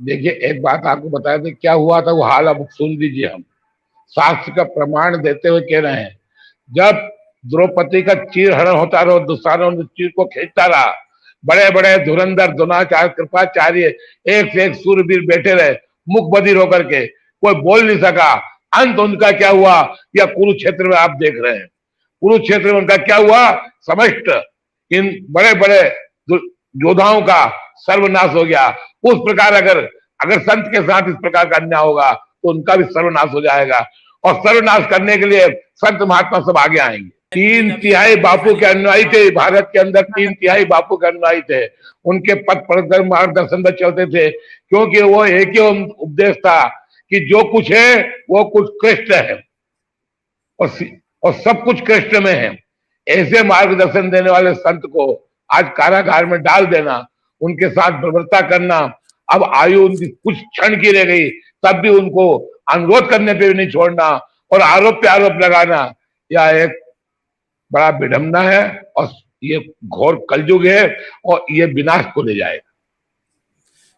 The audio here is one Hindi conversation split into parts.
देखिए, एक बात आपको बताया था क्या हुआ था, वो हाल अब सुन लीजिए। हम शास्त्र का प्रमाण देते हुए कह रहे हैं, जब द्रौपदी का चीर हरण होता रहा, दुशासन चीर को खींचता रहा, बड़े बड़े धुरंधर द्रोणाचार्य कृपाचार्य एक से एक सूरवीर बैठे रहे, मुख बधिर होकर के, कोई बोल नहीं सका। अंत उनका क्या हुआ, या कुरुक्षेत्र में आप देख रहे हैं। कुरुक्षेत्र में उनका क्या हुआ, समस्त इन बड़े बड़े योद्धाओं का सर्वनाश हो गया। उस प्रकार अगर अगर संत के साथ इस प्रकार का अन्याय होगा तो उनका भी सर्वनाश हो जाएगा, और सर्वनाश करने के लिए संत महात्मा सब आगे आएंगे। 3/3 बापू के अनुयायी थे भारत के अंदर, 3/3 बापू के अनुयायी थे। उनके पथ पर मार्गदर्शन में चलते थे, क्योंकि वो एक ही उपदेश था कि जो कुछ है वो कुछ कृष्ण है, और सब कुछ कृष्ण में है। ऐसे मार्गदर्शन देने वाले संत को आज कारागार में डाल देना, उनके साथ बर्बरता करना, अब आयु उनकी कुछ क्षण की रह गई तब भी उनको अनुरोध करने पे भी नहीं छोड़ना, और आरोप पे आरोप लगाना, यह एक बड़ा विडंबना है, और ये घोर कलयुग है, और ये विनाश को ले जाएगा।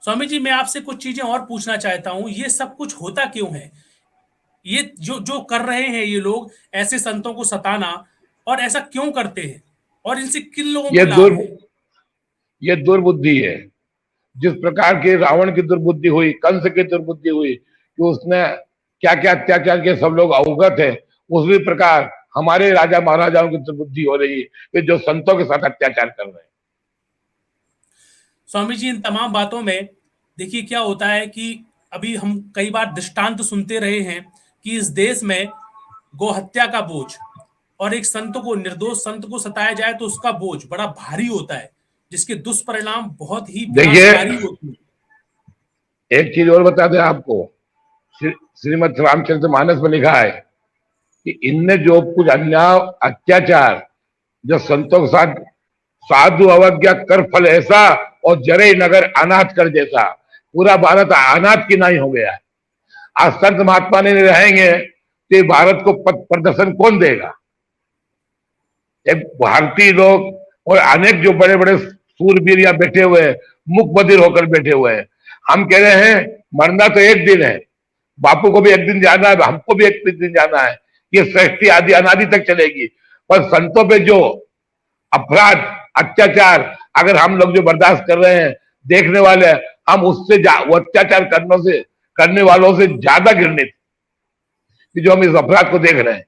स्वामी जी, मैं आपसे कुछ चीजें और पूछना चाहता हूं, ये सब कुछ होता क्यों है? ये जो जो कर रहे हैं ये लोग, ऐसे संतों को सताना, और ऐसा क्यों करते हैं, और इनसे किन लोगों ये को लाभ है? ये दुर्बुद्धि है। जिस प्रकार की रावण की दुर्बुद्धि हुई, कंस की दुर्बुद्धि हुई कि उसने क्या क्या अत्याचार किए, सब लोग अवगत है। उसी प्रकार हमारे राजा महाराजाओं की दुर्बुद्धि हो रही है, जो संतों के साथ अत्याचार कर रहे हैं। स्वामी जी, इन तमाम बातों में देखिए क्या होता है कि अभी हम कई बार दृष्टांत सुनते रहे हैं कि इस देश में गोहत्या का बोझ, और एक संत को, निर्दोष संत को सताया जाए तो उसका बोझ बड़ा भारी होता है, जिसके दुष्परिणाम बहुत ही देखिए, विनाशकारी होते हैं। एक चीज और बता दें आपको, श्रीमद् रामचरितमानस में लिखा है कि इनने जो कुछ अन्याय अत्याचार जो संतों के साथ, साधु अवज्ञा कर फल ऐसा, और जरे नगर अनाथ कर जैसा, पूरा भारत अनाथ की नहीं हो गया है। आज संत महात्मा नहीं रहेंगे तो भारत को पथ प्रदर्शन कौन देगा? एक भारतीय लोग और अनेक जो बड़े बड़े सूरवीर यहाँ बैठे हुए हैं, मुख बधिर होकर बैठे हुए हैं। हम कह रहे हैं मरना तो एक दिन है, बापू को भी एक दिन जाना है, हमको भी एक दिन जाना है, ये सृष्टि आदि अनादि तक चलेगी। पर संतों पे जो अपराध अत्याचार अगर हम लोग जो बर्दाश्त कर रहे हैं, देखने वाले, हम उससे वो अत्याचार करने वालों से ज्यादा घृणित कि जो हम इस अपराध को देख रहे हैं।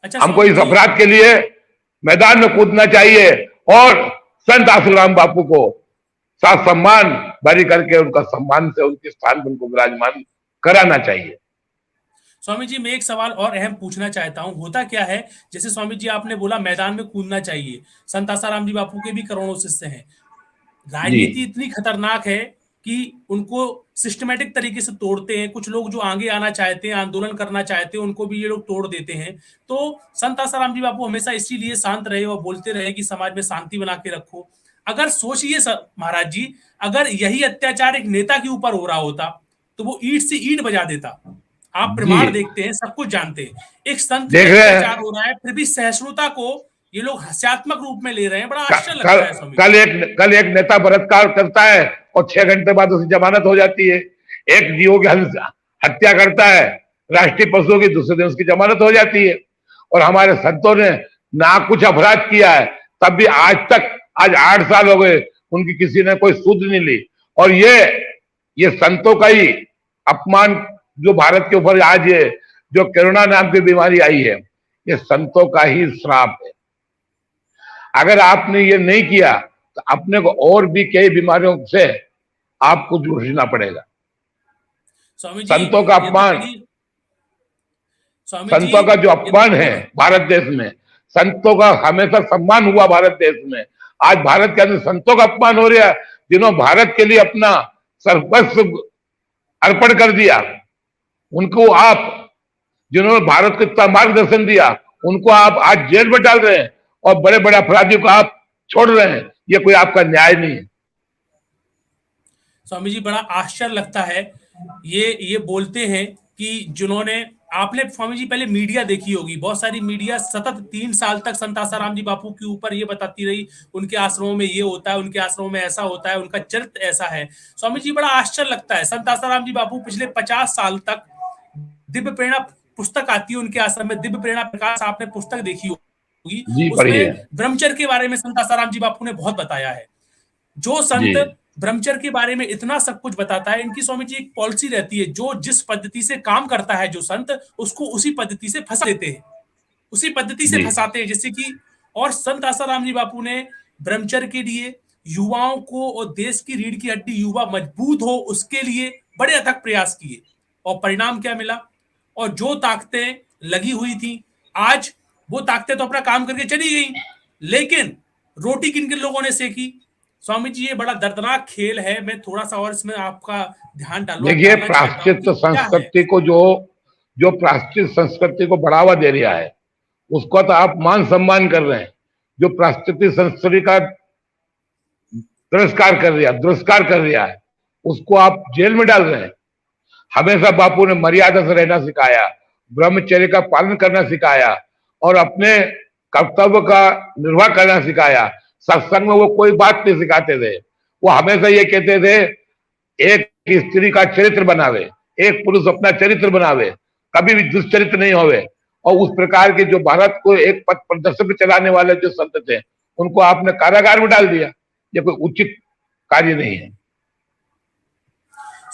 अच्छा हमको स्वामी इस जी, अपराध के लिए मैदान में कूदना चाहिए, और संत आशुराम बापू को साथ सम्मान भरी करके उनका सम्मान से उनके स्थान पर उनको विराजमान कराना चाहिए। स्वामी जी, मैं एक सवाल और अहम पूछना चाहता हूं, होता क्या है, जैसे स्वामी जी आपने बोला मैदान में कूदना चाहिए, संत आसाराम जी बापू के भी करोड़ों शिष्य हैं। जी, राजनीति इतनी खतरनाक है कि उनको सिस्टमेटिक तरीके से तोड़ते हैं। कुछ लोग जो आगे आना चाहते हैं, आंदोलन करना चाहते हैं, उनको भी ये लोग तोड़ देते हैं। तो संत आसाराम जी बापू हमेशा इसीलिए शांत रहे और बोलते रहे कि समाज में शांति बना के रखो। अगर सोचिए महाराज जी, अगर यही अत्याचार एक नेता के ऊपर हो रहा होता तो वो ईंट से ईंट बजा देता। आप जी, प्रमाण देखते हैं, सब कुछ जानते हैं। एक संत पे देख रहे अत्याचार हैं। हो रहा है, फिर भी सहिष्णुता को ये लोग हास्यात्मक रूप में ले रहे हैं। बड़ा आश्चर्य कल लगता है स्वामी जी। कल एक नेता बलात्कार करता है और 6 घंटे बाद उसकी जमानत हो जाती है। एक जीवों की हत्या करता है राष्ट्रीय पशुओं की, दूसरे दिन उसकी जमानत हो जाती है। और हमारे संतों ने ना कुछ अपराध किया है, तब भी आज तक, आज 8 साल हो गए, उनकी किसी ने कोई सुध नहीं ली। और ये संतों का ही अपमान जो भारत के ऊपर आज ये जो कोरोना नाम की बीमारी आई है, ये संतों का ही श्राप है। अगर आपने ये नहीं किया तो अपने को और भी कई बीमारियों से आपको जूझना पड़ेगा। स्वामी जी, संतों का ये तो अपमान, बड़ी स्वामी जी, संतों का जो ये तो अपमान बड़ी है भारत देश में, संतों का हमेशा सम्मान हुआ भारत देश में, आज भारत के अंदर संतों का अपमान हो रहा है, जिन्होंने भारत के लिए अपना सर्वस्व अर्पण कर दिया। उनको आप, जिन्होंने भारत को इतना मार्गदर्शन दिया, उनको आप आज जेल में डाल रहे हैं, और बड़े बड़े अपराधियों को आप छोड़ रहे हैं। ये कोई आपका न्याय नहीं है। स्वामी जी, बड़ा आश्चर्य लगता है। ये बोलते हैं कि जिन्होंने आपने स्वामी जी पहले मीडिया देखी होगी, बहुत सारी मीडिया सतत 3 साल तक संत आसाराम जी बापू के ऊपर ये बताती रही, उनके आश्रमों में ये होता है, उनके आश्रमों में ऐसा होता है, उनका चरित्र ऐसा है। स्वामी जी बड़ा आश्चर्य लगता है, संत आसाराम जी बापू पिछले 50 साल तक दिव्य प्रेरणा पुस्तक आती है उनके आश्रम में, दिव्य प्रेरणा प्रकाश, आपने पुस्तक देखी होगी, जी पढ़िए। उसमें ब्रह्मचर्य के बारे में संत आसाराम जी बापू ने बहुत बताया है। जो जी संत ब्रह्मचर्य के बारे में इतना सब कुछ बताता है, इनकी स्वामी जी एक पॉलिसी रहती है, जो जिस पद्धति से काम करता है जो संत, उसको उसी पद्धति से फंसा देते हैं, उसी पद्धति से जी फंसाते हैं, जैसे कि और संत आसाराम जी बापू ने ब्रह्मचर्य के लिए युवाओं को और देश की रीढ़ की हड्डी युवा मजबूत हो उसके लिए बड़े अथक प्रयास किए, और परिणाम क्या मिला? और जो ताकतें लगी हुई थी, आज वो ताकतें तो अपना काम करके चली गई, लेकिन रोटी किन किन लोगों ने सेकी? स्वामी जी ये बड़ा दर्दनाक खेल है। मैं थोड़ा सा और इसमें आपका ध्यान देखिए, डालना चाहता हूं कि प्राश्चित्य क्या है। संस्कृति को जो जो प्राश्चित्य संस्कृति को बढ़ावा दे रहा है, उसको तो आप मान सम्मान कर रहे हैं। जो प्राश्चित्य संस्कृति का दुरस्कार कर रहा है, उसको आप जेल में डाल रहे हैं। हमेशा बापू ने मर्यादा से रहना सिखाया, ब्रह्मचर्य का पालन करना सिखाया और अपने कर्तव्य का निर्वाह करना सिखाया। सत्संग में वो कोई बात नहीं सिखाते थे। वो हमेशा ये कहते थे, एक स्त्री का चरित्र बनावे, एक पुरुष अपना चरित्र बनावे, कभी भी दुष्चरित्र नहीं होवे। और उस प्रकार के जो भारत को एक पथ प्रदर्शन पे चलाने वाले जो संत थे, उनको आपने कारागार में डाल दिया। ये कोई उचित कार्य नहीं है।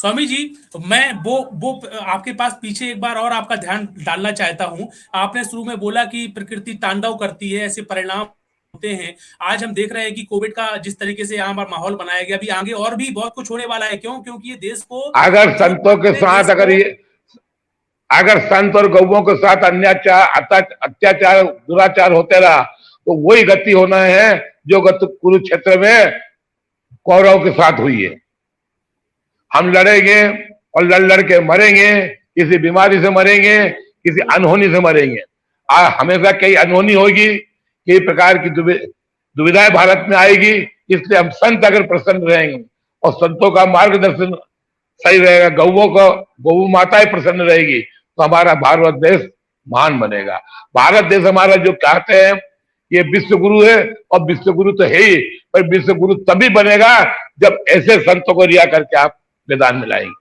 स्वामी जी, मैं वो आपके पास पीछे एक बार और आपका ध्यान डालना चाहता हूं। आपने शुरू में बोला कि प्रकृति तांडव करती है, ऐसे परिणाम होते हैं। आज हम देख रहे हैं कि कोविड का जिस तरीके से यहाँ पर माहौल बनाया गया, अभी आगे और भी बहुत कुछ होने वाला है। क्यों? क्योंकि ये देश को अगर जो संतों के साथ अगर संत और गौओं के साथ अत्याचार दुराचार होते रहा, तो वही गति होना है जो गति कुरुक्षेत्र में कौरव के साथ हुई है। हम लड़ेंगे और लड़ लड़ के मरेंगे, किसी बीमारी से मरेंगे, किसी अनहोनी से मरेंगे। हमेशा कई अनहोनी होगी, कई प्रकार की दुविधाएं भारत में आएगी। इसलिए हम संत अगर प्रसन्न रहेंगे और संतों का मार्गदर्शन सही रहेगा, गौ माताएं प्रसन्न रहेगी, तो हमारा भारत देश महान बनेगा। भारत देश हमारा जो चाहते हैं, ये विश्व गुरु है, और विश्व गुरु तो है ही, पर विश्व गुरु तभी बनेगा जब ऐसे संतों को रिया करके आप मैदान में लाएंगे।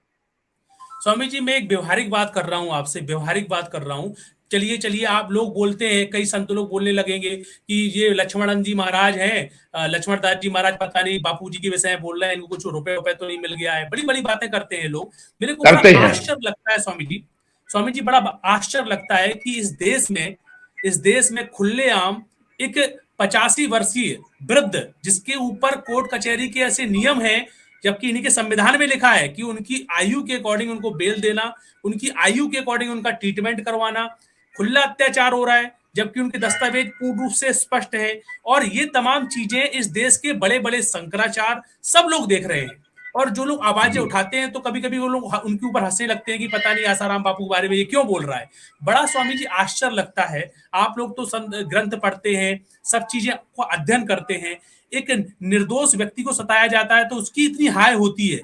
स्वामी जी, मैं एक व्यवहारिक बात कर रहा हूं आपसे, व्यवहारिक बात कर रहा हूं। चलिए चलिए, आप लोग बोलते हैं, कई संत लोग बोलने लगेंगे कि ये लक्ष्मणन जी महाराज हैं, लक्ष्मण दास जी महाराज पता नहीं बापू जी के विषय में बोल रहे हैं, इनको कुछ रुपए रुपए तो नहीं मिल गया है। बड़ी बड़ी बातें करते हैं लोग। मेरे को बड़ा करते हैं। आश्चर्य लगता है स्वामी जी, स्वामी जी बड़ा आश्चर्य लगता है कि इस देश में खुलेआम एक 85 वर्षीय वृद्ध, जिसके ऊपर कोर्ट कचहरी के ऐसे नियम हैं, जबकि इन्हीं के संविधान में लिखा है कि उनकी आयु के अकॉर्डिंग उनको बेल देना, उनकी आयु के अकॉर्डिंग उनका ट्रीटमेंट करवाना, खुला अत्याचार हो रहा है, जबकि उनके दस्तावेज पूर्ण रूप से स्पष्ट है। और ये तमाम चीजें इस देश के बड़े बड़े शंकराचार्य सब लोग देख रहे हैं। और जो लोग आवाजें उठाते हैं, तो कभी कभी वो लोग उनके ऊपर हंसने लगते हैं कि पता नहीं आसाराम बापू के बारे में ये क्यों बोल रहा है। बड़ा स्वामी जी आश्चर्य लगता है। आप लोग तो ग्रंथ पढ़ते हैं, सब चीजें को अध्ययन करते हैं, एक निर्दोष व्यक्ति को सताया जाता है तो उसकी इतनी हाय होती है।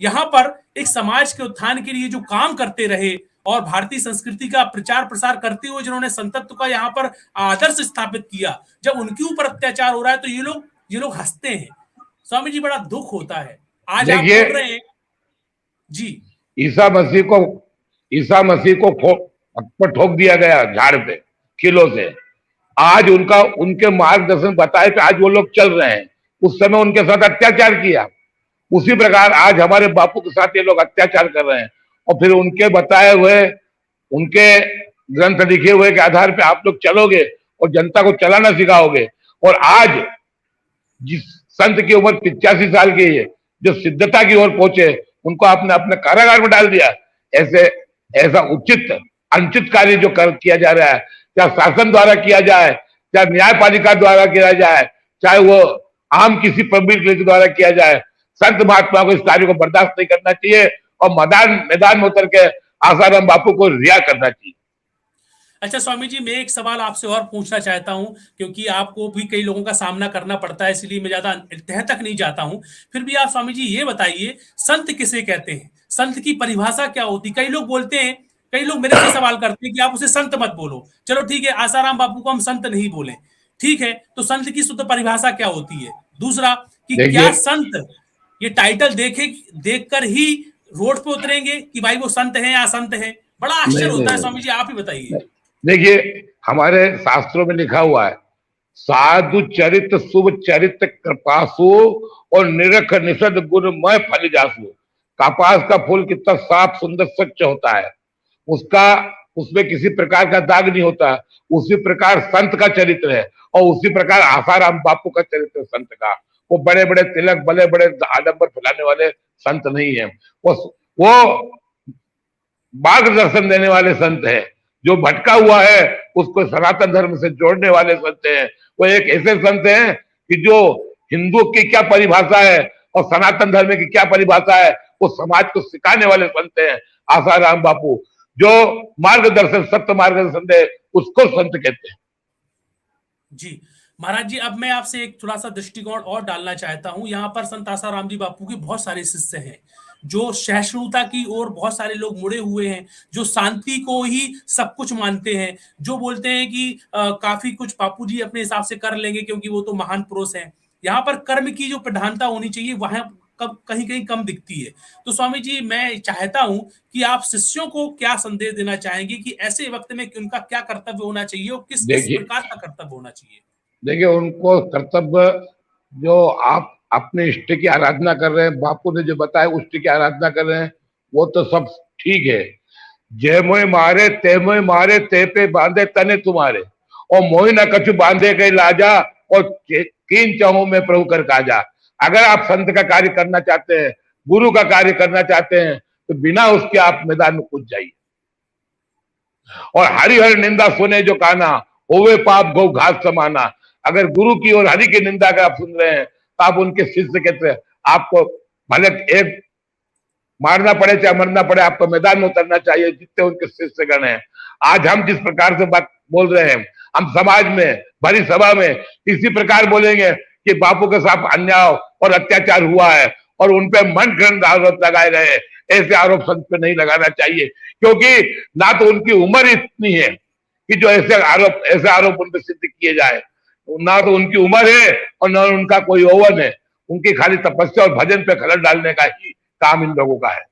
यहां पर एक समाज के उत्थान के लिए जो काम करते रहे और भारतीय संस्कृति का प्रचार प्रसार करते हुए जिन्होंने संतत्व का यहाँ पर आदर्श स्थापित किया, जब उनके ऊपर अत्याचार हो रहा है तो ये लोग हंसते हैं। स्वामी जी बड़ा दुख होता है। आज आप बोल रहे हैं जी, ईसा मसीह को ठोक दिया गया झाड़ पे किलो से। आज उनके मार्गदर्शन बताए कि आज वो लोग चल रहे हैं। उस समय उनके साथ अत्याचार किया, उसी प्रकार आज हमारे बापू के साथ ये लोग अत्याचार कर रहे हैं। और फिर उनके बताए हुए, उनके ग्रंथ लिखे हुए के आधार पे आप लोग चलोगे और जनता को चलाना सिखाओगे। और आज जिस संत की उम्र 85 साल की है, जो सिद्धता की ओर पहुंचे, उनको आपने अपने कारागार में डाल दिया। ऐसा उचित अनुचित कार्य जो किया जा रहा है, चाहे शासन द्वारा किया जाए, चाहे न्यायपालिका द्वारा किया जाए, चाहे वो आम किसी पब्लिक के द्वारा किया जाए, संत महात्मा को इस कार्य को बर्दाश्त नहीं करना चाहिए और मैदान में उतर के आसाराम बापू को रिहा करना चाहिए। अच्छा स्वामी जी, मैं एक सवाल आपसे और पूछना चाहता हूं, क्योंकि आपको भी कई लोगों का सामना करना पड़ता है, इसलिए मैं ज्यादा तह तक नहीं जाता हूं। फिर भी आप स्वामी जी ये बताइए, संत किसे कहते हैं? संत की परिभाषा क्या होती? कई लोग बोलते हैं कई लोग मेरे से सवाल करते हैं कि आप उसे संत मत बोलो। चलो ठीक है, आसाराम बापू को हम संत नहीं बोले, ठीक है, तो संत की शुद्ध परिभाषा क्या होती है? दूसरा, कि क्या देखिए संत ये टाइटल देखकर ही रोड पे उतरेंगे कि भाई वो संत हैं या असंत हैं? बड़ा नहीं आश्चर्य नहीं होता है नहीं स्वामी जी, आप ही बताइए। नहीं। देखिए, हमारे शास्त्रों में लिखा हुआ है, साधु चरित शुभ चरित कृपासु और निरख निषद गुणमय फल जासु। कपास का फूल कितना साफ सुंदर स्वच्छ होता है, उसका उसमें किसी प्रकार का दाग नहीं होता। उसी प्रकार संत का चरित्र है, और उसी प्रकार आसाराम बापू का चरित्र संत का। वो बड़े बड़े तिलक, बड़े बड़े आडंबर फैलाने वाले संत नहीं है। वो मार्गदर्शन देने वाले संत हैं। जो भटका हुआ है उसको सनातन धर्म से जोड़ने वाले संत हैं। वो एक ऐसे संत हैं कि जो हिंदू की क्या परिभाषा है और सनातन धर्म की क्या परिभाषा है वो समाज को सिखाने वाले संत हैं। आसाराम बापू जो मार्गदर्शन, सत्य मार्गदर्शन दे, उसको संत कहते हैं। जी महाराज जी, अब मैं आपसे एक थोड़ा सा दृष्टिकोण और डालना चाहता हूं। यहाँ पर संत आसाराम जी बापू के बहुत सारे शिष्य हैं जो सहिष्णुता की ओर बहुत सारे लोग मुड़े हुए हैं, जो शांति को ही सब कुछ मानते हैं, जो बोलते हैं कि काफी कुछ बापू जी अपने हिसाब से कर लेंगे क्योंकि वो तो महान पुरुष हैं। यहाँ पर कर्म की जो प्रधानता होनी चाहिए वहां कब कहीं कहीं कम दिखती है। तो स्वामी जी, मैं चाहता हूं कि आप शिष्यों को क्या संदेश देना चाहेंगे कि ऐसे वक्त में उनका क्या कर्तव्य होना चाहिए और किस किस देखिए प्रकार का कर्तव्य होना चाहिए? देखिए उनको कर्तव्य, जो आप अपने इष्ट की आराधना कर रहे हैं, बापू ने जो बताया उष्ट की आराधना कर रहे हैं, वो तो सब ठीक है। जय मोय मारे ते मोय मारे, ते पे बांधे तने तुम्हारे, और मोहि न कछु बांधे गए लाजा, और कीन चाहूं मैं प्रभु कर काजा। अगर आप संत का कार्य करना चाहते हैं, गुरु का कार्य करना चाहते हैं, तो बिना उसके आप मैदान में कूद जाइए। और हरिहर निंदा सुने जो काना, होवे पाप गौ घास समाना। अगर गुरु की और हरि की निंदा अगर आप सुन रहे हैं तो आप उनके शिष्य कहते हैं। आपको भले एक मारना पड़े चाहे मरना पड़े, आपको मैदान में उतरना चाहिए, जितने उनके शिष्यगण हैं। आज हम जिस प्रकार से बात बोल रहे हैं, हम समाज में भरी सभा में इसी प्रकार बोलेंगे कि बापू के साथ अन्याय और अत्याचार हुआ है और उनपे मन घड़ंत आरोप लगाए गए। ऐसे आरोप संत पे नहीं लगाना चाहिए, क्योंकि ना तो उनकी उम्र इतनी है कि जो ऐसे आरोप उन पर सिद्ध किए जाए। ना तो उनकी उम्र है और ना उनका कोई यौवन है। उनकी खाली तपस्या और भजन पे खलल डालने का ही काम इन लोगों का है।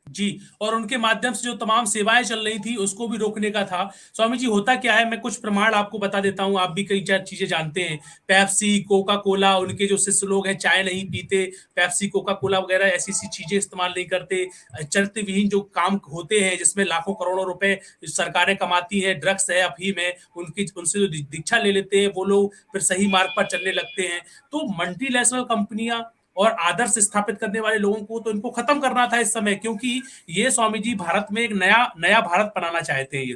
जी, और उनके माध्यम से जो तमाम सेवाएं चल रही थी उसको भी रोकने का था। स्वामी जी, होता क्या है, मैं कुछ प्रमाण आपको बता देता हूं, आप भी कई चीजें जानते हैं। पेप्सी, कोका कोला, उनके जो शिष्य लोग हैं चाय नहीं पीते, पेप्सी, कोका कोला वगैरह ऐसी ऐसी चीजें इस्तेमाल नहीं करते। चरित्र विहीन जो काम होते हैं जिसमें लाखों करोड़ों रुपए सरकारें कमाती हैं, ड्रग्स है, अफीम है, उनकी उनसे जो दीक्षा ले लेते हैं वो लोग फिर सही मार्ग पर चलने लगते हैं। तो मल्टीनेशनल कंपनियां और आदर्श स्थापित करने वाले लोगों को तो इनको खत्म करना था इस समय, क्योंकि ये स्वामी जी भारत में एक नया नया भारत बनाना चाहते हैं। ये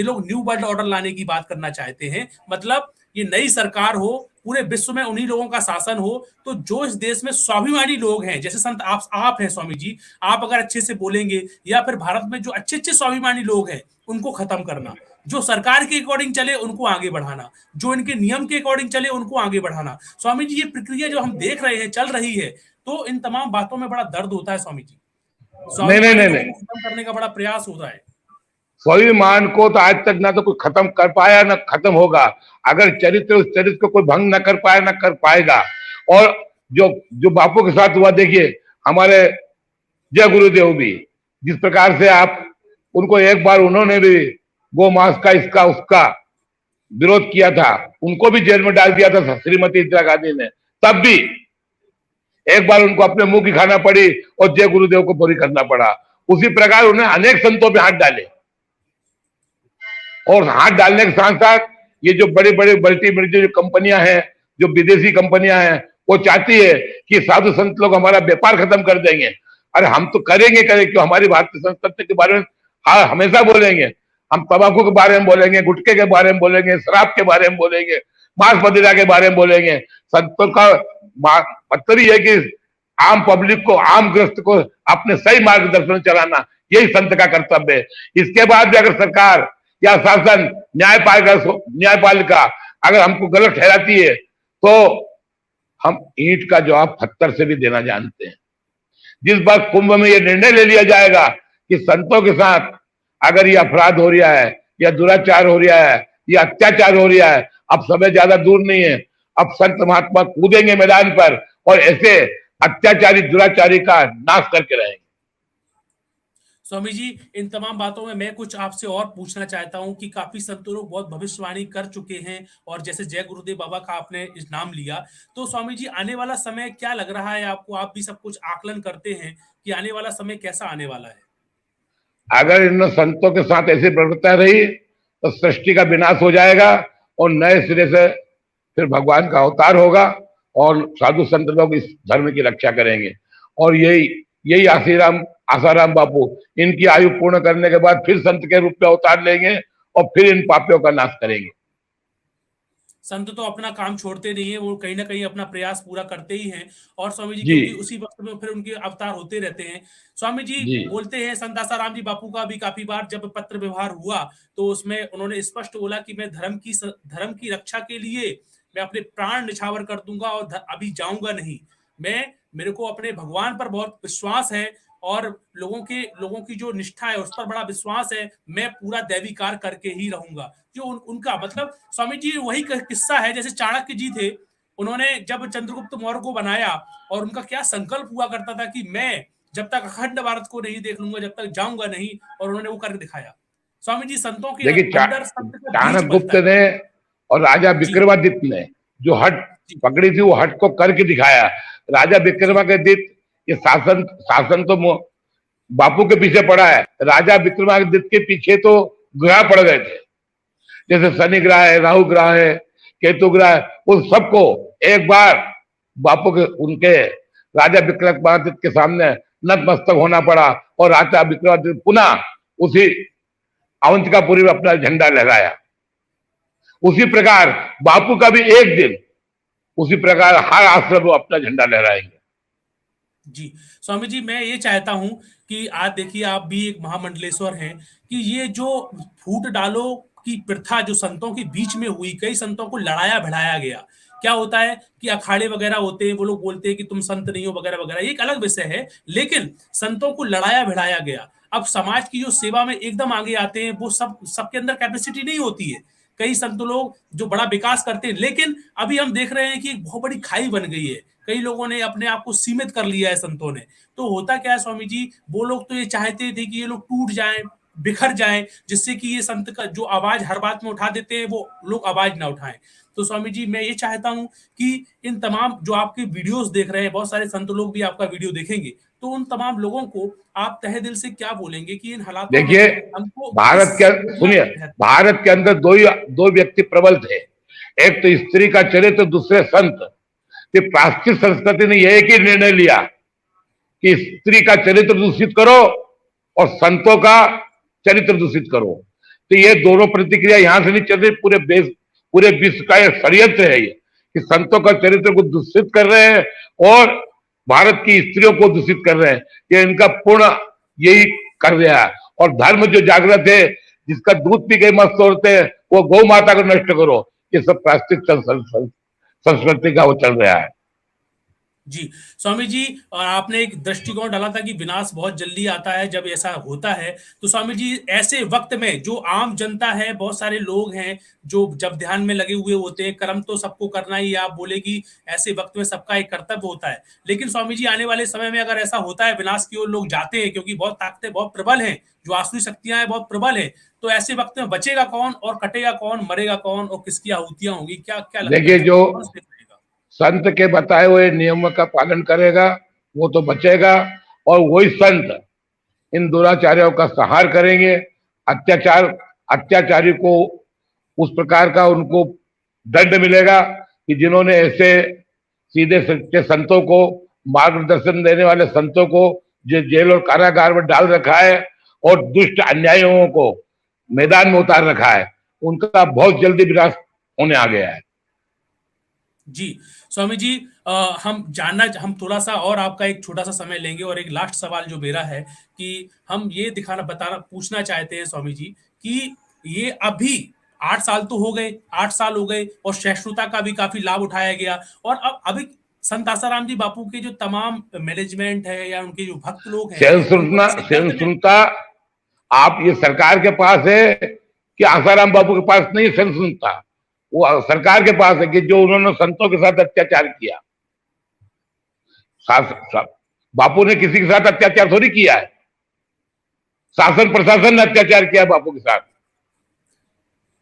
लोग न्यू वर्ल्ड ऑर्डर लाने की बात करना चाहते हैं। मतलब ये नई सरकार हो, पूरे विश्व में उन्हीं लोगों का शासन हो। तो जो इस देश में स्वाभिमानी लोग हैं, जैसे संत आप हैं स्वामी जी, आप अगर अच्छे से बोलेंगे, या फिर भारत में जो अच्छे अच्छे स्वाभिमानी लोग हैं उनको खत्म करना, जो सरकार के अकॉर्डिंग चले उनको आगे बढ़ाना, जो इनके नियम के अकॉर्डिंग चले उनको आगे बढ़ाना। स्वामी जी, ये प्रक्रिया जो हम देख रहे हैं चल रही है, तो इन तमाम बातों में बड़ा दर्द होता है स्वामी जी। नहीं नहीं स्वाभिमानी नहीं लोगों नहीं, को खत्म करने का बड़ा प्रयास होता है। स्वाभिमान को तो आज तक ना तो कोई खत्म कर पाया ना खत्म होगा। अगर चरित्र, उस चरित्र को कोई भंग ना कर पाया ना कर पाएगा। और जो जो बापू के साथ हुआ, देखिए हमारे जय गुरुदेव भी जिस प्रकार से आप उनको, एक बार उन्होंने भी गो मांस का इसका उसका विरोध किया था, उनको भी जेल में डाल दिया था श्रीमती इंदिरा गांधी ने। तब भी एक बार उनको अपने मुंह की खाना पड़ी और जय गुरुदेव को पूरी करना पड़ा। उसी प्रकार उन्हें अनेक संतों पे हाथ डाले, और हाथ डालने के साथ साथ ये जो बड़े बड़े मल्टी जो कंपनियां हैं, जो विदेशी कंपनियां हैं, वो चाहती है कि साधु संत लोग हमारा व्यापार खत्म कर देंगे। अरे हम तो करेंगे क्यों? हमारी भारतीय संस्कृति के बारे में हमेशा बोलेंगे। हम तंबाकू के बारे में बोलेंगे, गुटखे के बारे में बोलेंगे, शराब के बारे में बोलेंगे, मांस मदिरा के बारे में बोलेंगे। संतों का मतलब ही है कि आम पब्लिक को, आम ग्रस्त को अपने सही मार्गदर्शन चलाना, यही संत का कर्तव्य है। इसके बाद भी अगर सरकार या शासन, न्यायपालिका अगर हमको गलत ठहराती है तो हम ईंट का जवाब पत्थर से भी देना जानते हैं। जिस बार कुंभ में यह निर्णय ले लिया जाएगा कि संतों के साथ अगर ये अपराध हो रहा है या दुराचार हो रहा है या अत्याचार हो रहा है, अब समय ज्यादा दूर नहीं है, अब संत महात्मा कूदेंगे मैदान पर और ऐसे अत्याचारी दुराचारी का नाश करके रहेंगे। स्वामी जी, इन तमाम बातों में मैं कुछ आपसे और पूछना चाहता हूँ कि काफ़ी संत लोग बहुत भविष्यवाणी कर चुके हैं और जैसे जय गुरुदेव बाबा का आपने इस नाम लिया, तो स्वामी जी आने वाला समय क्या लग रहा है आपको? आप भी सब कुछ आकलन करते हैं कि आने वाला समय कैसा आने वाला है? अगर इन संतों के साथ ऐसी प्रवृत्ति रही तो सृष्टि का विनाश हो जाएगा और नए सिरे से फिर भगवान का अवतार होगा और साधु संत लोग इस धर्म की रक्षा करेंगे। और यही यही आसाराम बापू इनकी आयु पूर्ण करने के बाद फिर संत के रूप में अवतार लेंगे और फिर इन पापियों का नाश करेंगे। संत तो अपना काम छोड़ते नहीं है, वो कहीं ना कहीं अपना प्रयास पूरा करते ही हैं और स्वामी जी जी क्योंकि उसी वक्त में फिर उनके अवतार होते रहते हैं। स्वामी जी जी बोलते हैं, संत आसाराम जी बापू का भी काफी बार जब पत्र व्यवहार हुआ तो उसमें उन्होंने स्पष्ट बोला कि मैं धर्म की रक्षा के लिए मैं अपने प्राण निछावर कर दूंगा और अभी जाऊंगा नहीं। मेरे को अपने भगवान पर बहुत विश्वास है और लोगों की जो निष्ठा है उस पर बड़ा विश्वास है, मैं पूरा दैवी कार्य करके ही रहूंगा। जो उनका मतलब स्वामी जी वही किस्सा है जैसे चाणक्य जी थे, उन्होंने जब चंद्रगुप्त मौर्य को बनाया और उनका क्या संकल्प हुआ करता था कि मैं जब तक अखंड भारत को नहीं देख लूंगा, जब तक जाऊंगा नहीं, और उन्होंने वो करके दिखाया। स्वामी जी संतों के देखिए, अंदर संत का बीज चाणक्य पलता गुप्त है। ने और राजा जी विक्रमादित्य ने जो हट जी पकड़ी थी वो हट को करके दिखाया। राजा जी विक्रमादित्य ये शासन शासन तो बापू के पीछे पड़ा है, राजा विक्रमादित्य के पीछे तो ग्रह पड़ गए थे, जैसे शनि ग्रह है, राहु ग्रह है, केतु ग्रह है, उन सबको एक बार बापू के उनके राजा विक्रमादित्य के सामने नतमस्तक होना पड़ा और राजा विक्रमादित्य पुनः उसी अवंतिकापुरी में अपना झंडा लहराया। उसी प्रकार बापू का भी एक दिन उसी प्रकार हर आश्रम में अपना झंडा लहराएंगे। जी स्वामी जी, मैं ये चाहता हूं कि आज देखिए आप भी एक महामंडलेश्वर हैं कि ये जो फूट डालो की प्रथा जो संतों के बीच में हुई, कई संतों को लड़ाया भिड़ाया गया। क्या होता है कि अखाड़े वगैरह होते हैं, वो लोग बोलते हैं कि तुम संत नहीं हो वगैरह वगैरह, ये एक अलग विषय है, लेकिन संतों को लड़ाया भिड़ाया गया। अब समाज की जो सेवा में एकदम आगे आते हैं वो सबके अंदर कैपेसिटी नहीं होती है। कई संत लोग जो बड़ा विकास करते हैं, लेकिन अभी हम देख रहे हैं कि एक बहुत बड़ी खाई बन गई है। कई लोगों ने अपने आप को सीमित कर लिया है संतों ने। तो होता क्या है स्वामी जी, वो लोग तो ये चाहते थे कि ये लोग टूट जाएं, बिखर जाएं, जिससे कि ये संत का जो आवाज हर बात में उठा देते हैं वो लोग आवाज ना उठाएं। तो स्वामी जी मैं ये चाहता हूं कि इन तमाम जो आपके वीडियोस देख रहे हैं, बहुत सारे संत लोग भी आपका वीडियो देखेंगे, तो उन तमाम लोगों को आप तहे दिल से क्या बोलेंगे कि इन हालातों में देखिए, हमको भारत किस के योजना सुनिए, के तहत। भारत के अंदर दो व्यक्ति प्रबल थे, एक तो स्त्री का चरित्र, दूसरे संत। कि प्राचीन संस्कृति ने यह एक ही निर्णय लिया कि स्त्री का चरित्र दूषित करो और संतों का चरित्र दूषित करो। तो ये दोनों प्रतिक्रिया यहां से नहीं चल रही, पूरे विश्व का यह षड्यंत्र है ये कि संतों का चरित्र को दूषित कर रहे हैं और भारत की स्त्रियों को दूषित कर रहे हैं। ये इनका पूर्ण यही कर दिया है। और धर्म जो जागृत है, जिसका दूध पी के मस्त होते हैं, वो गौ माता को नष्ट करो, ये सब प्राकृतिक संस्कृति का वो चल रहा है। जी स्वामी जी, और आपने एक दृष्टिकोण डाला था कि विनाश बहुत जल्दी आता है जब ऐसा होता है। तो स्वामी जी ऐसे वक्त में जो आम जनता है, बहुत सारे लोग हैं जो जब ध्यान में लगे हुए होते हैं, कर्म तो सबको करना ही, आप बोले कि ऐसे वक्त में सबका एक कर्तव्य होता है, लेकिन स्वामी जी आने वाले समय में अगर ऐसा होता है, विनाश की ओर लोग जाते हैं, क्योंकि बहुत ताकतें बहुत प्रबल हैं, जो आसुरी शक्तियां हैं बहुत प्रबल है, तो ऐसे वक्त में बचेगा कौन और कटेगा कौन, मरेगा कौन और किसकी आहुतियां होंगी, क्या क्या लगता देखिए, है जो कौन सेफ रहेगा? संत के बताए हुए नियमों का पालन करेगा वो तो बचेगा, और वही संत इन दुराचार्यों का संहार करेंगे। अत्याचारी को उस प्रकार का उनको दंड मिलेगा कि जिन्होंने ऐसे सीधे सच्चे संतों को, मार्गदर्शन देने वाले संतों को जो जेल और कारागार में डाल रखा है और दुष्ट अन्यायियों को मैदान में उतार रखा है, उनका बहुत जल्दी विनाश होने आ गया है। जी स्वामी जी, हम थोड़ा सा और आपका एक छोटा सा समय लेंगे और एक लास्ट सवाल जो मेरा है कि हम ये बताना पूछना चाहते हैं स्वामी जी कि ये अभी 8 साल तो हो गए, 8 साल हो गए और सहिष्णुता का भी काफी लाभ उठाया गया और अब अभी संत आसाराम जी बापू के जो तमाम मैनेजमेंट है या उनके जो भक्त लोग हैं उनको इस दर्द में सहिष्णुता आप ये सरकार के पास है कि आसाराम बापू के पास नहीं सहिष्णुता? वो सरकार के पास है कि जो उन्होंने संतों के साथ अत्याचार किया। बापू ने किसी के साथ अत्याचार थोड़ी किया है, शासन प्रशासन ने अत्याचार किया बापू के साथ।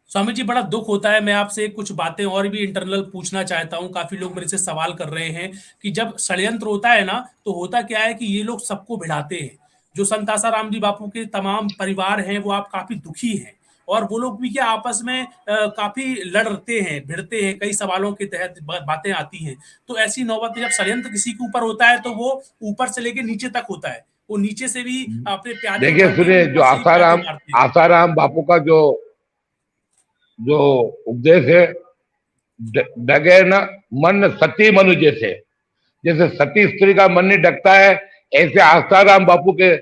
स्वामी जी बड़ा दुख होता है। मैं आपसे कुछ बातें और भी इंटरनल पूछना चाहता हूं। काफी लोग मेरे से सवाल कर रहे हैं कि जब षड्यंत्र होता है ना तो होता क्या है कि ये लोग सबको भिड़ाते हैं। जो संत आसाराम जी बापू के तमाम परिवार हैं वो आप काफी दुखी हैं और वो लोग भी क्या आपस में काफी लड़ते हैं, भिड़ते हैं, कई सवालों के तहत बातें आती हैं। तो ऐसी नौबत में जब षड्यंत्र किसी के ऊपर होता है तो वो ऊपर से लेके नीचे तक होता है। वो नीचे से भी अपने प्यादे देखिए उठाते हैं, सुनिए, जो ऊपर से भी प्यादे मारते हैं। आसाराम बापू का जो जो उपदेश है, डगे न मन सती मनु जैसे, जैसे सती स्त्री का मन नहीं डगता है, ऐसे आसाराम बापू के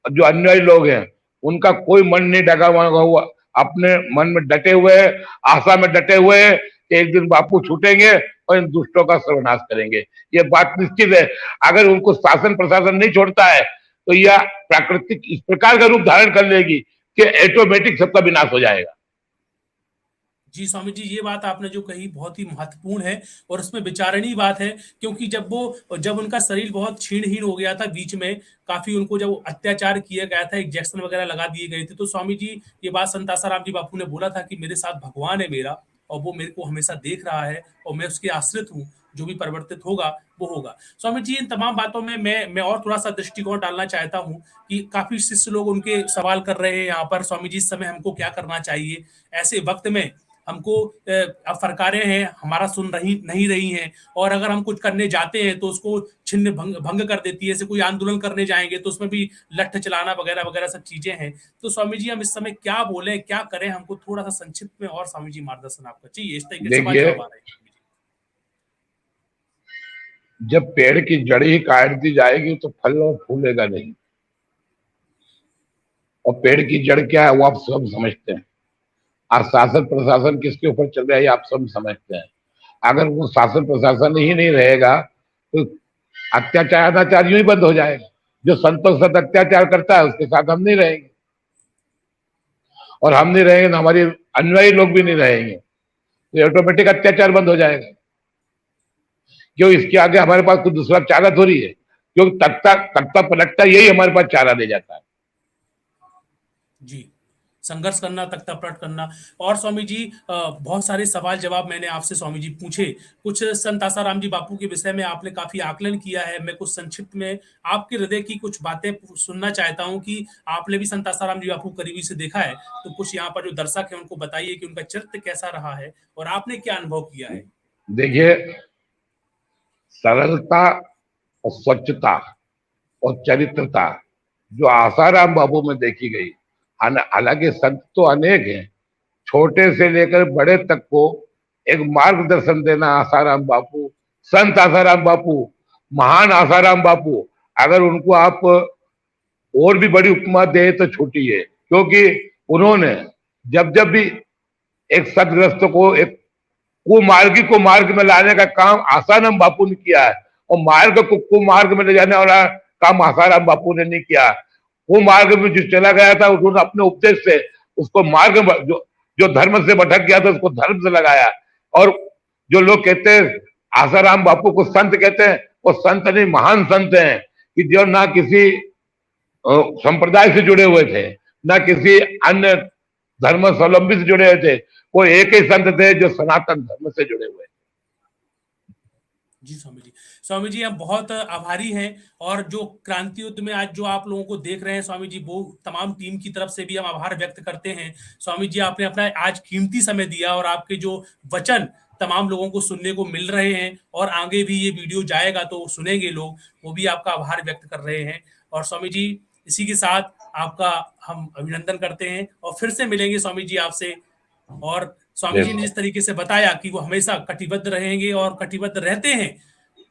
जो अनुयायी लोग हैं उनका कोई मन नहीं डगा हुआ, अपने मन में डटे हुए है, आशा में डटे हुए है कि एक दिन बापू छूटेंगे और इन दुष्टों का सर्वनाश करेंगे। ये बात निश्चित है। अगर उनको शासन प्रशासन नहीं छोड़ता है तो यह प्राकृतिक इस प्रकार का रूप धारण कर लेगी कि ऑटोमेटिक सबका विनाश हो जाएगा। जी स्वामी जी, ये बात आपने जो कही बहुत ही महत्वपूर्ण है और उसमें विचारणीय बात है, क्योंकि जब उनका शरीर बहुत क्षीणहीन हो गया था बीच में, काफी उनको जब अत्याचार किया गया था, इंजेक्शन वगैरह लगा दिए गए थे, तो स्वामी जी ये बात संत आसाराम जी बापू ने बोला था कि मेरे साथ भगवान है मेरा और वो मेरे को हमेशा देख रहा है और मैं उसके आश्रित हूँ, जो भी परिवर्तित होगा वो होगा। स्वामी जी इन तमाम बातों में मैं और थोड़ा सा दृष्टिकोण डालना चाहता हूँ कि काफी शिष्य लोग उनके सवाल कर रहे हैं यहाँ पर, स्वामी जी इस समय हमको क्या करना चाहिए ऐसे वक्त में। हमको अब सरकारें हैं हमारा सुन रही नहीं रही हैं और अगर हम कुछ करने जाते हैं तो उसको छिन्न भंग कर देती है। जैसे कोई आंदोलन करने जाएंगे तो उसमें भी लठ चलाना वगैरह वगैरह सब चीजें हैं। तो स्वामी जी हम इस समय क्या बोलें, क्या करें, हमको थोड़ा सा संक्षिप्त में और स्वामी जी मार्गदर्शन आपका चाहिए। इस तरीके से सवाल देखिए, जवाब आ रहे हैं। जब पेड़ की जड़ ही काट दी जाएगी तो फल और फूलेगा नहीं। और पेड़ की जड़ क्या है वो आप सब समझते हैं। आज शासन प्रशासन किसके ऊपर चल रहा है आप सब समझते हैं। अगर वो शासन प्रशासन ही नहीं रहेगा तो अत्याचार अनाचार यूं ही बंद हो जाएगा। जो संतों के साथ अत्याचार करता है उसके साथ हम नहीं रहेंगे, और हम नहीं रहेंगे तो हमारे अनुयायी लोग भी नहीं रहेंगे, तो ऑटोमेटिक अत्याचार बंद हो जाएगा। क्यों इसके आगे हमारे पास कुछ दूसरा चारा थोड़ी है, क्योंकि तख्ता तख्ता पलटता यही हमारे पास चारा दे जाता है। जी, संघर्ष करना, तख्ता पलट करना। और स्वामी जी बहुत सारे सवाल जवाब मैंने आपसे स्वामी जी पूछे। कुछ संत आसाराम जी बापू के विषय में आपने काफी आकलन किया है। मैं कुछ संक्षिप्त में आपके हृदय की कुछ बातें सुनना चाहता हूं कि आपने भी संत आसाराम जी बापू करीबी से देखा है, तो कुछ यहाँ पर जो दर्शक है उनको बताइए कि उनका चरित्र कैसा रहा है और आपने क्या अनुभव किया है। देखिए, सरलता और स्वच्छता और चरित्रता जो आसाराम बाबू में देखी गई, हालांकि संत तो अनेक हैं, छोटे से लेकर बड़े तक को एक मार्गदर्शन देना आसाराम बापू, संत आसाराम बापू, महान आसाराम बापू। अगर उनको आप और भी बड़ी उपमा दे तो छोटी है, क्योंकि उन्होंने जब जब भी एक सदग्रस्त को, एक कुमार्गी को मार्ग में लाने का काम आसाराम बापू ने किया है, और मार्ग को कुमार्ग में ले जाने वाला काम आसाराम बापू ने नहीं किया। कुमार्ग में जो चला गया था उन्होंने अपने उपदेश से उसको मार्ग में, जो धर्म से भटक गया था उसको धर्म से लगाया। और जो लोग कहते हैं आसाराम बापू को संत कहते हैं, वो संत नहीं महान संत हैं, कि जो ना किसी संप्रदाय से जुड़े हुए थे, ना किसी अन्य धर्म स्वावलंबी से जुड़े हुए थे, वो एक ही संत थे जो सनातन धर्म से जुड़े हुए। जी स्वामी जी, स्वामी जी हम बहुत आभारी हैं। और जो क्रांति युद्ध में आज जो आप लोगों को देख रहे हैं स्वामी जी, वो तमाम टीम की तरफ से भी हम आभार व्यक्त करते हैं। स्वामी जी आपने अपना आज कीमती समय दिया और आपके जो वचन तमाम लोगों को सुनने को मिल रहे हैं और आगे भी ये वीडियो जाएगा तो सुनेंगे लोग, वो भी आपका आभार व्यक्त कर रहे हैं। और स्वामी जी इसी के साथ आपका हम अभिनंदन करते हैं और फिर से मिलेंगे स्वामी जी आपसे। और स्वामी जी ने जिस तरीके से बताया कि वो हमेशा कटिबद्ध रहेंगे और कटिबद्ध रहते हैं,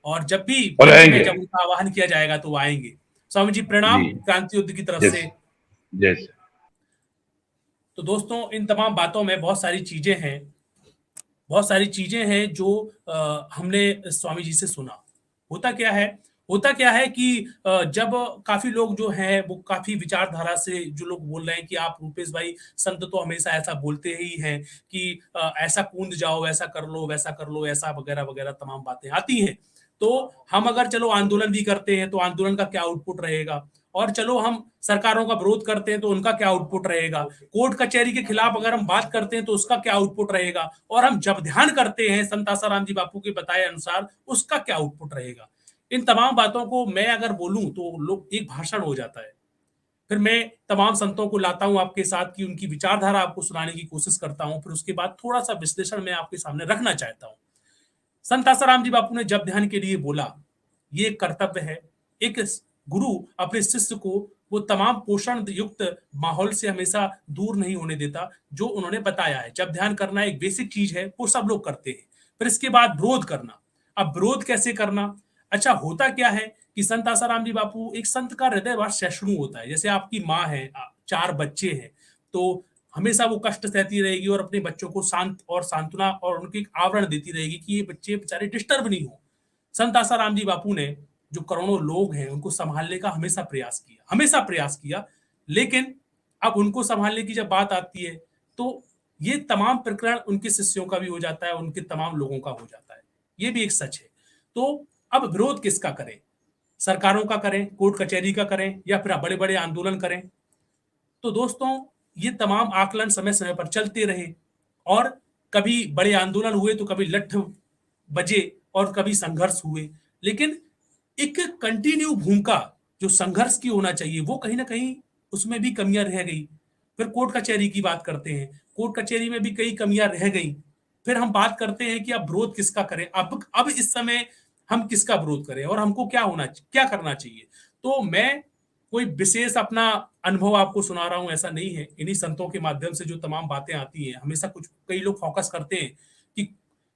और जब भी जब उनका आह्वान किया जाएगा तो वो आएंगे। स्वामी जी प्रणाम क्रांति युद्ध की तरफ से। तो दोस्तों इन तमाम बातों में बहुत सारी चीजें हैं जो हमने स्वामी जी से सुना। होता क्या है कि जब काफी लोग जो हैं वो काफी विचारधारा से जो लोग बोल रहे हैं कि आप रूपेश भाई, संत तो हमेशा ऐसा बोलते ही हैं कि ऐसा कूद जाओ, ऐसा कर लो, वैसा कर लो, ऐसा वगैरह वगैरह तमाम बातें आती हैं। तो हम अगर चलो आंदोलन भी करते हैं तो आंदोलन का क्या आउटपुट रहेगा, और चलो हम सरकारों का विरोध करते हैं तो उनका क्या आउटपुट रहेगा, कोर्ट कचहरी के खिलाफ अगर हम बात करते हैं तो उसका क्या आउटपुट रहेगा, और हम जब ध्यान करते हैं संत आसाराम जी बापू के बताए अनुसार उसका क्या आउटपुट रहेगा। इन तमाम बातों को मैं अगर बोलूं तो लोग एक भाषण हो जाता है। फिर मैं तमाम संतों को लाता हूं आपके साथ कि उनकी विचारधारा आपको सुनाने की कोशिश करता हूं, फिर उसके बाद थोड़ा सा विश्लेषण मैं आपके सामने रखना चाहता हूं। संत आसाराम जी बापू ने जब ध्यान के लिए बोला, ये एक कर्तव्य है। एक गुरु अपने शिष्य को वो तमाम पोषण युक्त माहौल से हमेशा दूर नहीं होने देता जो उन्होंने बताया है। जब ध्यान करना एक बेसिक चीज है, वो सब लोग करते हैं। फिर इसके बाद विरोध करना। अब विरोध कैसे करना? अच्छा, होता क्या है कि संत आसाराम जी बापू, एक संत का हृदय बड़ा सहिष्णु होता है। जैसे आपकी माँ है, 4 बच्चे हैं, तो हमेशा वो कष्ट सहती रहेगी और अपने बच्चों को शांत और सांत्वना और उनके एक आवरण देती रहेगी कि ये बच्चे बेचारे डिस्टर्ब नहीं हो। संत आसाराम जी बापू ने जो करोड़ों लोग हैं उनको संभालने का हमेशा प्रयास किया, लेकिन अब उनको संभालने की जब बात आती है तो ये तमाम प्रकरण उनके शिष्यों का भी हो जाता है, उनके तमाम लोगों का हो जाता है। ये भी एक सच है। तो अब विरोध किसका करें? सरकारों का करें, कोर्ट कचहरी का करें, या फिर बड़े बड़े आंदोलन करें? तो दोस्तों, ये तमाम आकलन समय समय पर चलते रहे, और कभी बड़े आंदोलन हुए तो कभी लठ बजे और कभी संघर्ष हुए, लेकिन एक कंटिन्यू भूमिका जो संघर्ष की होना चाहिए वो कहीं ना कहीं उसमें भी कमियां रह गई। फिर कोर्ट कचहरी की बात करते हैं, कोर्ट कचहरी में भी कई कमियां रह गई। फिर हम बात करते हैं कि अब विरोध किसका करें, अब इस समय हम किसका विरोध करें और हमको क्या करना चाहिए। तो मैं कोई विशेष अपना अनुभव आपको सुना रहा हूं ऐसा नहीं है। इन्हीं संतों के माध्यम से जो तमाम बातें आती हैं, हमेशा कुछ कई लोग फोकस करते हैं कि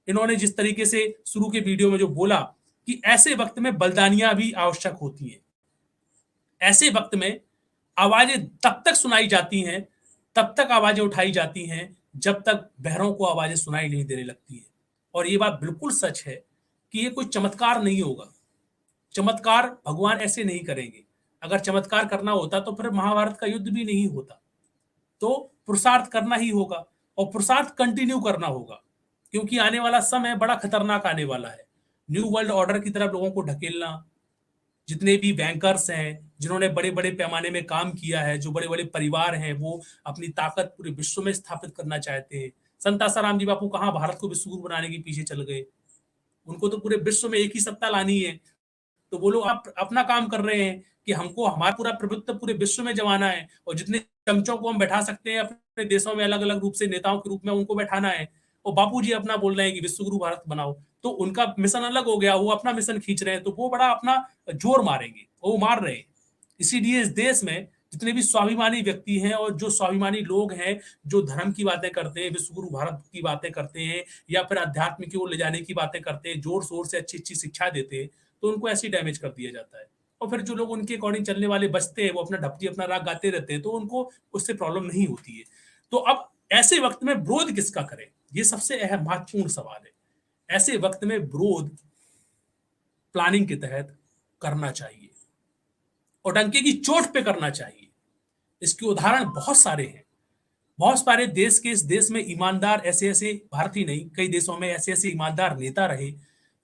इन्होंने जिस तरीके से शुरू के वीडियो में जो बोला कि ऐसे वक्त में बलिदानियां भी आवश्यक होती हैं। ऐसे वक्त में आवाजें तब तक सुनाई जाती हैं, तब तक आवाजें उठाई जाती हैं जब तक बहरों को आवाजें सुनाई नहीं देने लगती हैं। और ये बात बिल्कुल सच है कि ये कोई चमत्कार नहीं होगा। चमत्कार भगवान ऐसे नहीं करेंगे। अगर चमत्कार करना होता तो फिर महाभारत का युद्ध भी नहीं होता। तो पुरुषार्थ करना ही होगा, और पुरुषार्थ कंटिन्यू करना होगा, क्योंकि आने वाला समय बड़ा खतरनाक आने वाला है। न्यू वर्ल्ड ऑर्डर की तरफ लोगों को ढकेलना, जितने भी बैंकर्स हैं, जिन्होंने बड़े बड़े पैमाने में काम किया है, जो बड़े बड़े परिवार हैं, वो अपनी ताकत पूरे विश्व में स्थापित करना चाहते हैं। संत आसाराम जी बापू कहाँ भारत को विश्व गुरु बनाने के पीछे चल गए? उनको तो पूरे विश्व में एक ही सत्ता लानी है। तो वो लोग अपना काम कर रहे हैं कि हमको हमारा पूरा प्रभुत्व पूरे विश्व में जमाना है, और जितने चमचों को हम बैठा सकते हैं अपने देशों में अलग अलग रूप से नेताओं के रूप में उनको बैठाना है। और बापू जी अपना बोल रहे हैं कि विश्व गुरु भारत बनाओ, तो उनका मिशन अलग हो गया, वो अपना मिशन खींच रहे हैं, तो वो बड़ा अपना जोर मारेंगे, वो मार रहे हैं। इसीलिए इस देश में जितने भी स्वाभिमानी व्यक्ति हैं और जो स्वाभिमानी लोग हैं, जो धर्म की बातें करते हैं, विश्व गुरु भारत की बातें करते हैं, या फिर अध्यात्म की ओर ले जाने की बातें करते हैं, जोर शोर से अच्छी अच्छी शिक्षा देते हैं, तो उनको ऐसे डैमेज कर दिया जाता है। और फिर जो लोग उनके अकॉर्डिंग चलने वाले बचते हैं, वो अपना ढपटी अपना राग गाते रहते हैं, तो उनको उससे प्रॉब्लम नहीं होती है। तो अब ऐसे वक्त में विरोध किसका करें, ये सबसे अहम महत्वपूर्ण सवाल है। ऐसे वक्त में विरोध प्लानिंग के तहत करना चाहिए, और डंके की चोट पे करना चाहिए। इसके उदाहरण बहुत सारे हैं। बहुत सारे देश के इस देश में ईमानदार ऐसे ऐसे, भारत ही नहीं कई देशों में ऐसे ऐसे ईमानदार नेता रहे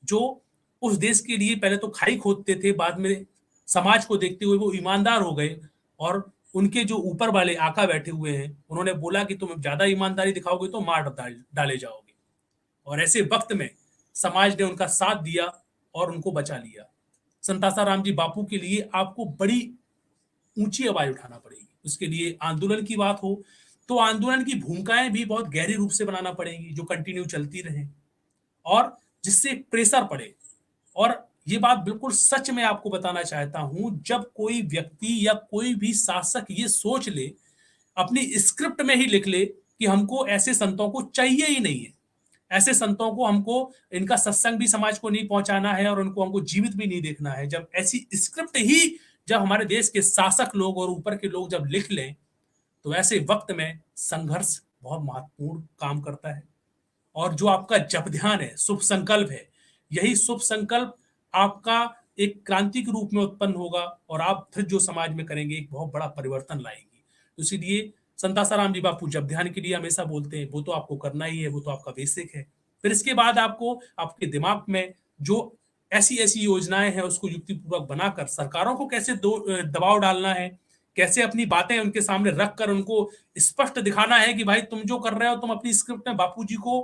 जो उस देश के लिए पहले तो खाई खोदते थे, बाद में समाज को देखते हुए वो ईमानदार हो गए, और उनके जो ऊपर वाले आका बैठे हुए हैं उन्होंने बोला कि तुम ज्यादा ईमानदारी दिखाओगे तो मार डाले जाओगे। और ऐसे वक्त में समाज ने उनका साथ दिया और उनको बचा लिया। संत आसाराम जी बापू के लिए आपको बड़ी ऊंची आवाज उठाना पड़ेगी। उसके लिए आंदोलन की बात हो तो आंदोलन की भूमिकाएं भी बहुत गहरे रूप से बनाना पड़ेगी, जो कंटिन्यू चलती रहे और जिससे प्रेशर पड़े। और ये बात बिल्कुल सच में आपको बताना चाहता हूं, जब कोई व्यक्ति या कोई भी शासक ये सोच ले, अपनी स्क्रिप्ट में ही लिख ले कि हमको ऐसे संतों को चाहिए ही नहीं है, ऐसे संतों को हमको इनका सत्संग भी समाज को नहीं पहुंचाना है और उनको हमको जीवित भी नहीं देखना है, जब ऐसी स्क्रिप्ट ही जब हमारे देश के शासक लोग और ऊपर के लोग जब लिख लें, तो ऐसे वक्त में संघर्ष बहुत महत्वपूर्ण काम करता है। और जो आपका जप ध्यान है, शुभ संकल्प है, यही शुभ संकल्प आपका एक क्रांति के रूप में उत्पन्न होगा और आप फिर जो समाज में करेंगे एक बहुत बड़ा परिवर्तन लाएंगे। तो इसीलिए संत आसाराम जी बापू जब ध्यान के लिए हमेशा बोलते हैं, वो तो आपको करना ही है, वो तो आपका बेसिक है। फिर इसके बाद आपको आपके दिमाग में जो ऐसी ऐसी योजनाएं हैं उसको युक्तिपूर्वक बनाकर सरकारों को कैसे दबाव डालना है, कैसे अपनी बातें उनके सामने रखकर उनको स्पष्ट दिखाना है कि भाई तुम जो कर रहे हो, तुम अपनी स्क्रिप्ट में बापू जी को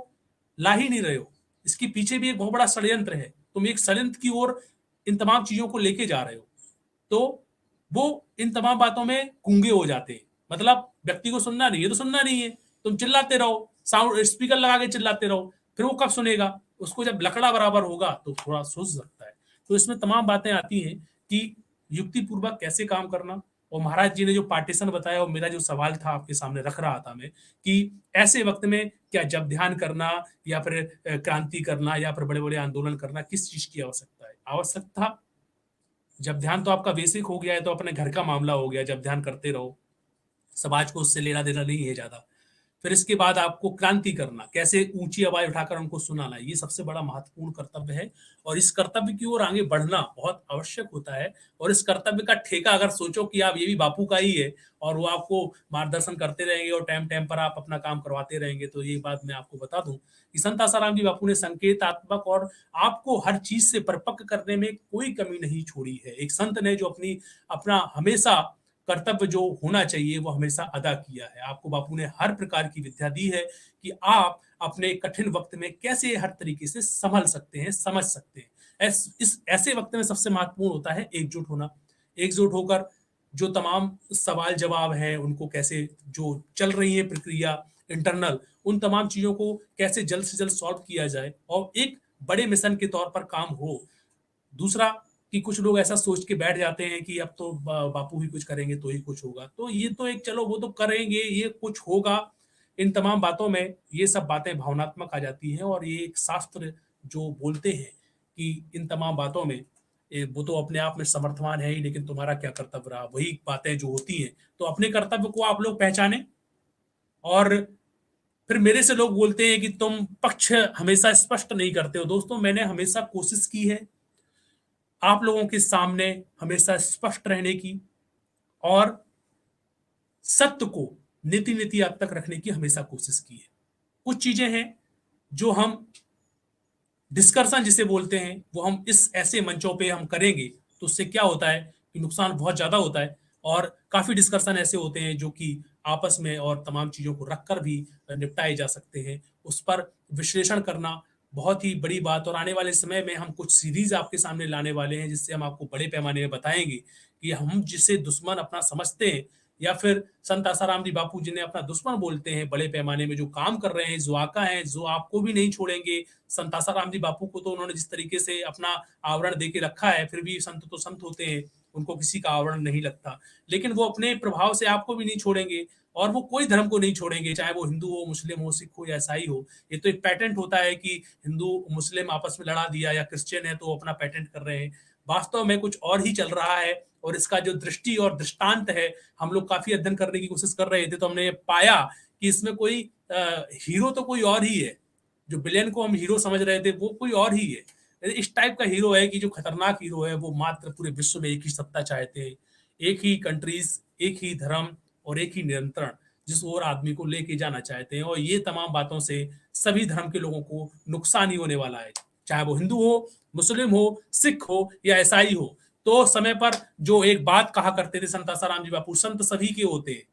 ला ही नहीं रहे हो, इसके पीछे भी एक बहुत बड़ा षड्यंत्र है, तुम एक षड्यंत्र की ओर इन तमाम चीजों को लेके जा रहे हो। तो वो इन तमाम बातों में गूंगे हो जाते हैं। मतलब व्यक्ति को सुनना नहीं है तो सुनना नहीं है, तुम चिल्लाते रहो, साउंड स्पीकर लगा के चिल्लाते रहो, फिर वो कब सुनेगा? उसको जब लकड़ा बराबर होगा तो थोड़ा सोच सकता है। तो इसमें तमाम बातें आती हैं कि युक्तिपूर्वक कैसे काम करना। और महाराज जी ने जो पार्टीशन बताया और मेरा जो सवाल था आपके सामने रख रहा था मैं कि ऐसे वक्त में क्या जब ध्यान करना या फिर क्रांति करना या फिर बड़े बड़े आंदोलन करना, किस चीज की आवश्यकता है? आवश्यकता जब ध्यान तो आपका बेसिक हो गया है तो अपने घर का मामला हो गया, जब ध्यान करते रहो, समाज को उससे लेना देना नहीं है ज्यादा। फिर इसके बाद आपको क्रांति करना, कैसे ऊंची आवाज उठाकर उनको सुनाना, ये सबसे बड़ा महत्वपूर्ण कर्तव्य है। और इस कर्तव्य की ओर आगे बढ़ना बहुत आवश्यक होता है। और इस कर्तव्य का ठेका अगर सोचो कि आप ये भी बापू का ही है और वो आपको मार्गदर्शन करते रहेंगे और टाइम टाइम पर आप अपना काम करवाते रहेंगे, तो ये बात मैं आपको बता दूं कि संत आसाराम जी बापू ने संकेतात्मक और आपको हर चीज से परिपक्व करने में कोई कमी नहीं छोड़ी है। एक संत ने जो अपना हमेशा कर्तव्य जो होना चाहिए वो हमेशा अदा किया है। आपको बापू ने हर प्रकार की विद्या दी है कि आप अपने कठिन वक्त में कैसे हर तरीके से संभल सकते हैं, समझ सकते हैं। इस ऐसे वक्त में सबसे महत्वपूर्ण होता है एकजुट होना। एकजुट होकर जो तमाम सवाल जवाब हैं उनको कैसे, जो चल रही है प्रक्रिया इंटरनल, उन तमाम चीजों को कैसे जल्द से जल्द सॉल्व किया जाए और एक बड़े मिशन के तौर पर काम हो। दूसरा कि कुछ लोग ऐसा सोच के बैठ जाते हैं कि अब तो बापू ही कुछ करेंगे तो ही कुछ होगा, तो ये तो एक चलो वो तो करेंगे, ये कुछ होगा। इन तमाम बातों में ये सब बातें भावनात्मक आ जाती हैं और ये एक शास्त्र जो बोलते हैं कि इन तमाम बातों में वो तो अपने आप में समर्थवान है ही, लेकिन तुम्हारा क्या कर्तव्य रहा, वही बातें जो होती हैं। तो अपने कर्तव्य को आप लोग पहचाने। और फिर मेरे से लोग बोलते हैं कि तुम पक्ष हमेशा स्पष्ट नहीं करते हो। दोस्तों, मैंने हमेशा कोशिश की है आप लोगों के सामने हमेशा स्पष्ट रहने की और सत्य को नीति नीति अब तक रखने की हमेशा कोशिश की है। कुछ चीजें हैं जो हम डिस्कशन जिसे बोलते हैं वो हम इस ऐसे मंचों पे हम करेंगे तो उससे क्या होता है कि नुकसान बहुत ज्यादा होता है। और काफी डिस्कशन ऐसे होते हैं जो कि आपस में और तमाम चीजों को रखकर भी निपटाए जा सकते हैं। उस पर विश्लेषण करना बहुत ही बड़ी बात। और आने वाले समय में हम कुछ सीरीज आपके सामने लाने वाले हैं जिससे हम आपको बड़े पैमाने में बताएंगे कि हम जिसे दुश्मन अपना समझते हैं या फिर संत आसाराम जी बापू जिन्हें अपना दुश्मन बोलते हैं, बड़े पैमाने में जो काम कर रहे हैं, जो आका हैं, जो आपको भी नहीं छोड़ेंगे। संत आसाराम जी बापू को तो उन्होंने जिस तरीके से अपना आवरण दे के रखा है, फिर भी संत तो संत होते हैं, उनको किसी का आवरण नहीं लगता, लेकिन वो अपने प्रभाव से आपको भी नहीं छोड़ेंगे। और वो कोई धर्म को नहीं छोड़ेंगे, चाहे वो हिंदू हो, मुस्लिम हो, सिख हो या ईसाई हो। ये तो एक पैटेंट होता है कि हिंदू मुस्लिम आपस में लड़ा दिया या क्रिश्चियन है तो वो अपना पैटेंट कर रहे हैं। वास्तव में कुछ और ही चल रहा है। और इसका जो दृष्टि और दृष्टांत है, हम लोग काफी अध्ययन करने की कोशिश कर रहे थे तो हमने पाया कि इसमें कोई हीरो तो कोई और ही है। जो विलेन को हम हीरो समझ रहे थे वो कोई और ही है। इस टाइप का हीरो है कि जो खतरनाक हीरो है वो मात्र पूरे विश्व में एक ही सत्ता चाहते हैं, एक ही कंट्रीज, एक ही धर्म और एक ही नियंत्रण जिस ओर आदमी को लेके जाना चाहते हैं। और ये तमाम बातों से सभी धर्म के लोगों को नुकसान ही होने वाला है, चाहे वो हिंदू हो, मुस्लिम हो, सिख हो या ईसाई हो। तो समय पर जो एक बात कहा करते थे संत आसाराम जी बापू, संत सभी के होते हैं।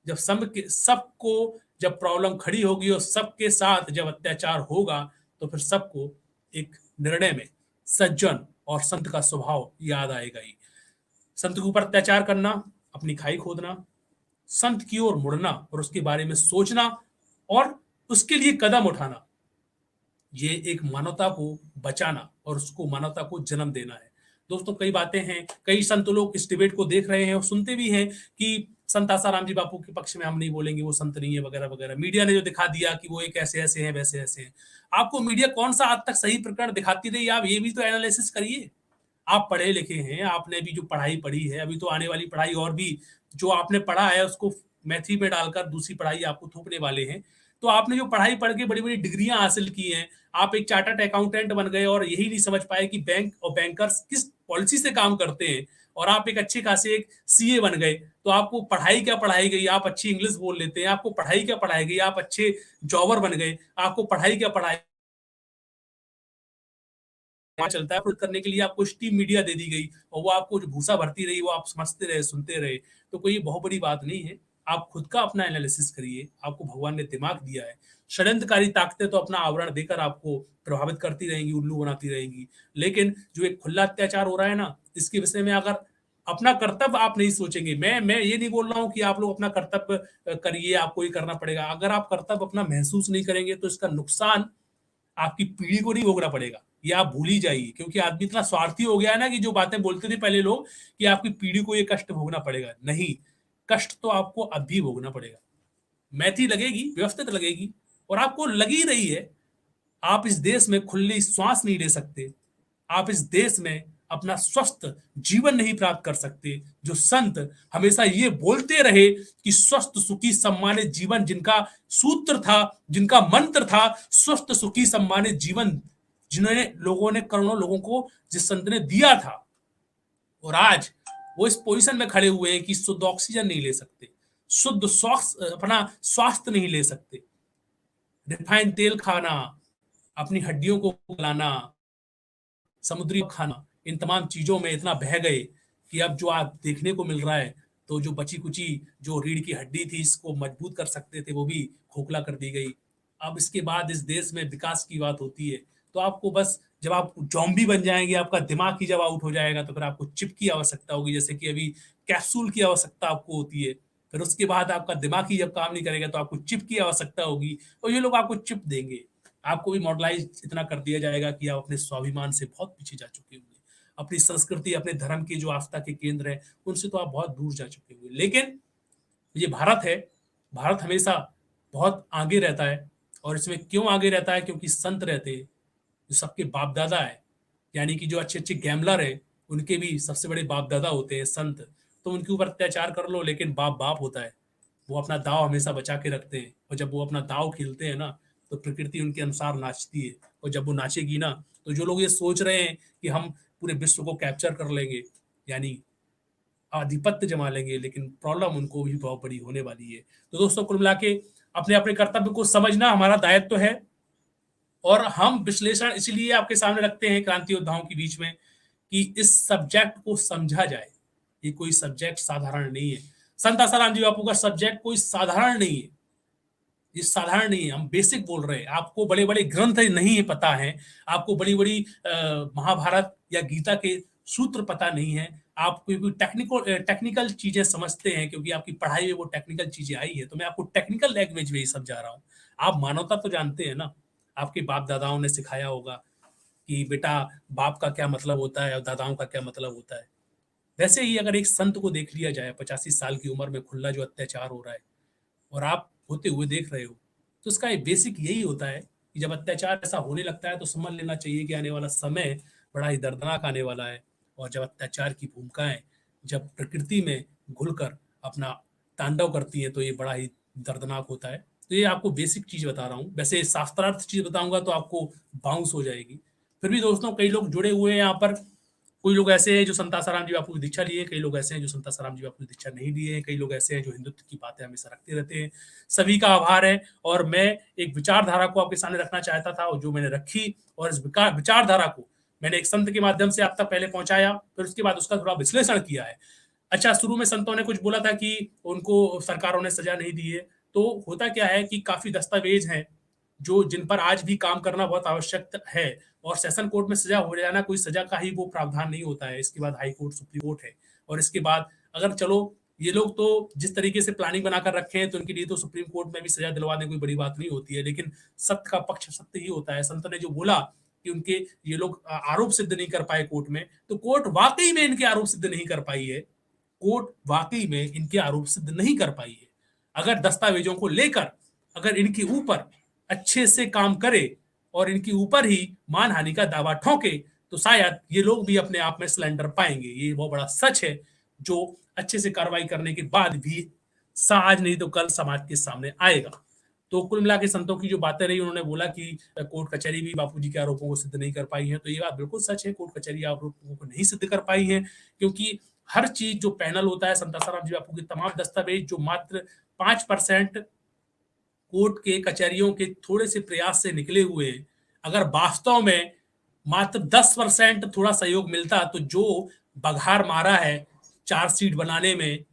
जब सबको जब प्रॉब्लम खड़ी होगी और सबके साथ जब अत्याचार होगा तो फिर सबको एक निर्णय में सज्जन और संत का स्वभाव याद आएगा ही। संत के ऊपर अत्याचार करना, अपनी खाई खोदना, संत की ओर मुड़ना और उसके बारे में सोचना और उसके लिए कदम उठाना, ये एक मानवता को बचाना और उसको मानवता को जन्म देना है। दोस्तों, कई बातें हैं, कई संत लोग इस डिबेट को देख रहे हैं और सुनते भी हैं कि संत आसाराम जी बापू के पक्ष में हम नहीं बोलेंगे, वो संत नहीं है वगैरह वगैरह। मीडिया ने जो दिखा दिया कि वो एक ऐसे ऐसे हैं, वैसे ऐसे हैं। आपको मीडिया कौन सा आज तक सही प्रकरण दिखाती रही, आप ये भी तो एनालिसिस करिए। आप पढ़े लिखे हैं, आपने भी जो पढ़ाई पढ़ी है, अभी तो आने वाली पढ़ाई और भी जो आपने पढ़ा है उसको मैथी में डालकर दूसरी पढ़ाई आपको थोपने वाले हैं। तो आपने जो पढ़ाई पढ़ के बड़ी बड़ी डिग्रियां हासिल की हैं, आप एक चार्टर्ड अकाउंटेंट बन गए और यही नहीं समझ पाए कि बैंक और बैंकर्स किस पॉलिसी से काम करते हैं, और आप एक अच्छे खासे एक सीए बन गए, तो आपको पढ़ाई क्या पढ़ाई गई, आप अच्छी इंग्लिश बोल लेते हैं, आपको पढ़ाई क्या पढ़ाई गई, आप अच्छे जॉबर बन गए, आपको पढ़ाई क्या पढ़ाई चलता है करने के लिए आपको स्टीम मीडिया दे दी गई, और वो आपको जो भूसा भरती रही वो आप समझते रहे, सुनते रहे। तो कोई बहुत बड़ी बात नहीं है। आप खुद का अपना एनालिसिस करिए, आपको भगवान ने दिमाग दिया है। षड्यंत्रकारी ताकतें तो अपना आवरण देकर आपको प्रभावित करती रहेंगी, उल्लू बनाती रहेंगी, लेकिन जो एक खुला अत्याचार हो रहा है ना, इसके विषय में अगर अपना कर्तव्य आप नहीं सोचेंगे, मैं ये नहीं बोल रहा हूं कि आप लोग अपना कर्तव्य करिए, आपको ही करना पड़ेगा। अगर आप कर्तव्य अपना महसूस नहीं करेंगे तो इसका नुकसान आपकी पीढ़ी को नहीं भोगना पड़ेगा, ये आप भूल ही जाइए, क्योंकि आदमी इतना स्वार्थी हो गया है ना कि जो बातें बोलते थे पहले लोग कि आपकी पीढ़ी को ये कष्ट भोगना पड़ेगा, नहीं, कष्ट तो आपको अब भी भोगना पड़ेगा। मैथी लगेगी, व्यवस्थित लगेगी, और आपको लगी रही है। आप इस देश में खुली श्वास नहीं ले सकते, आप इस देश में अपना स्वस्थ जीवन नहीं प्राप्त कर सकते। जो संत हमेशा ये बोलते रहे कि स्वस्थ सुखी सम्मानित जीवन, जिनका सूत्र था, जिनका मंत्र था स्वस्थ सुखी सम्मानित जीवन, जिन्होंने लोगों ने करोड़ों लोगों को जिस संत ने दिया था, और आज वो इस पोजीशन में खड़े हुए हैं कि शुद्ध ऑक्सीजन नहीं ले सकते, शुद्ध स्वास्थ्य अपना स्वास्थ्य नहीं ले सकते, रिफाइंड तेल खाना, अपनी हड्डियों को गलाना, समुद्री खाना, इन तमाम चीजों में इतना बह गए कि अब जो आप देखने को मिल रहा है, तो जो बची कुची जो रीढ़ की हड्डी थी, इसको मजबूत कर सकते थे, वो भी खोखला कर दी गई। अब इसके बाद इस देश में विकास की बात होती है, तो आपको बस जब आप जॉम्बी बन जाएंगे, आपका दिमाग ही जब आउट हो जाएगा, तो फिर आपको चिप की आवश्यकता होगी, जैसे कि अभी कैप्सूल की आवश्यकता आपको होती है। फिर उसके बाद आपका दिमाग ही जब काम नहीं करेगा तो आपको चिप की आवश्यकता होगी, और ये लोग आपको चिप देंगे। आपको भी मॉडलाइज इतना कर दिया जाएगा कि आप अपने स्वाभिमान से बहुत पीछे जा चुके होंगे, अपनी संस्कृति, अपने धर्म के जो आस्था के केंद्र है, उनसे तो आप बहुत दूर जा चुके होंगे। लेकिन ये भारत है, भारत हमेशा बहुत आगे रहता है, और इसमें क्यों आगे रहता है, क्योंकि संत रहते हैं, जो सबके बाप दादा है, यानी कि जो अच्छे अच्छे गैमलर है, उनके भी सबसे बड़े बाप दादा होते हैं संत। तो उनके ऊपर अत्याचार कर लो, लेकिन बाप बाप होता है, वो अपना दाव हमेशा बचा के रखते हैं, और जब वो अपना दाव खेलते हैं ना, तो प्रकृति उनके अनुसार नाचती है, और जब वो नाचेगी ना, तो जो लोग ये सोच रहे हैं कि हम पूरे विश्व को कैप्चर कर लेंगे, यानी आधिपत्य जमा लेंगे, लेकिन प्रॉब्लम उनको भी बहुत बड़ी होने वाली है। तो दोस्तों, कुल मिला के अपने अपने कर्तव्य को समझना हमारा दायित्व है, और हम विश्लेषण इसलिए आपके सामने रखते हैं क्रांति योद्धाओं के बीच में कि इस सब्जेक्ट को समझा जाए। ये कोई सब्जेक्ट साधारण नहीं है। संत आसाराम जी बापू का सब्जेक्ट कोई साधारण नहीं है, ये साधारण नहीं है। हम बेसिक बोल रहे हैं, आपको बड़े बड़े ग्रंथ नहीं पता है, आपको बड़ी बड़ी महाभारत या गीता के सूत्र पता नहीं है, आप कोई टेक्निकल चीजें समझते हैं क्योंकि आपकी पढ़ाई में वो टेक्निकल चीजें आई है, तो मैं आपको टेक्निकल लैंग्वेज में ही समझा रहा हूँ। आप मानवता तो जानते हैं ना, आपके बाप दादाओं ने सिखाया होगा कि बेटा बाप का क्या मतलब होता है और दादाओं का क्या मतलब होता है। वैसे ही अगर एक संत को देख लिया जाए, 85 साल की उम्र में खुला जो अत्याचार हो रहा है, और आप होते हुए देख रहे हो, तो इसका एक बेसिक यही होता है कि जब अत्याचार ऐसा होने लगता है तो समझ लेना चाहिए कि आने वाला समय बड़ा ही दर्दनाक आने वाला है। और जब अत्याचार की भूमिकाएं जब प्रकृति में घुलकर अपना तांडव करती है, तो ये बड़ा ही दर्दनाक होता है। तो ये आपको बेसिक चीज बता रहा हूँ, वैसे शास्त्रार्थ चीज बताऊंगा तो आपको बाउंस हो जाएगी। फिर भी दोस्तों, कई लोग जुड़े हुए हैं यहाँ पर। कोई लोग ऐसे हैं जो संत आसाराम जी बापू की दीक्षा लिए, कई लोग ऐसे हैं जो संत आसाराम जी बापू की दीक्षा नहीं लिए हैं, कई लोग ऐसे हैं जो हिंदुत्व की बातें हमेशा रखते रहते हैं। सभी का आभार है, और मैं एक विचारधारा को आपके सामने रखना चाहता था, और जो मैंने रखी, और इस विचारधारा को मैंने एक संत के माध्यम से आप तक पहले पहुंचाया, फिर उसके बाद उसका थोड़ा विश्लेषण किया है। अच्छा, शुरू में संतों ने कुछ बोला था कि उनको सरकारों ने सजा नहीं दी है, तो होता क्या है कि काफी दस्तावेज हैं जो जिन पर आज भी काम करना बहुत आवश्यक है, और सेशन कोर्ट में सजा हो जाना कोई सजा का ही वो प्रावधान नहीं होता है। इसके बाद हाई कोर्ट, सुप्रीम कोर्ट है, और इसके बाद अगर चलो ये लोग तो जिस तरीके से प्लानिंग बनाकर रखे हैं, तो उनके लिए तो सुप्रीम कोर्ट में भी सजा दिलवाने कोई बड़ी बात नहीं होती है, लेकिन सत्य का पक्ष सत्य ही होता है। संत ने जो बोला कि उनके ये लोग आरोप सिद्ध नहीं कर पाए कोर्ट में, तो कोर्ट वाकई में इनके आरोप सिद्ध नहीं कर पाई है, कोर्ट वाकई में इनके आरोप सिद्ध नहीं कर पाई है। अगर दस्तावेजों को लेकर अगर इनके ऊपर अच्छे से काम करे और इनके ऊपर ही मानहानि का दावा ठोके, तो शायद ये लोग भी अपने आप में सिलेंडर पाएंगे। ये बहुत बड़ा सच है, जो अच्छे से कार्रवाई करने के बाद भी आज नहीं तो कल समाज के सामने आएगा। तो कुल मिला के संतों की जो बातें रही, उन्होंने बोला कि कोर्ट कचहरी भी बापूजी के आरोपों को सिद्ध नहीं कर पाई है। तो ये बात बिल्कुल सच है, कोर्ट कचहरी आरोपों को नहीं सिद्ध कर पाई है, क्योंकि हर चीज जो पैनल होता है, संत आसाराम जी बापू के तमाम दस्तावेज जो मात्र 5% कोर्ट के कचहरियों के थोड़े से प्रयास से निकले हुए, अगर वास्तव में मात्र 10% थोड़ा सहयोग मिलता, तो जो बघार मारा है चार्जशीट बनाने में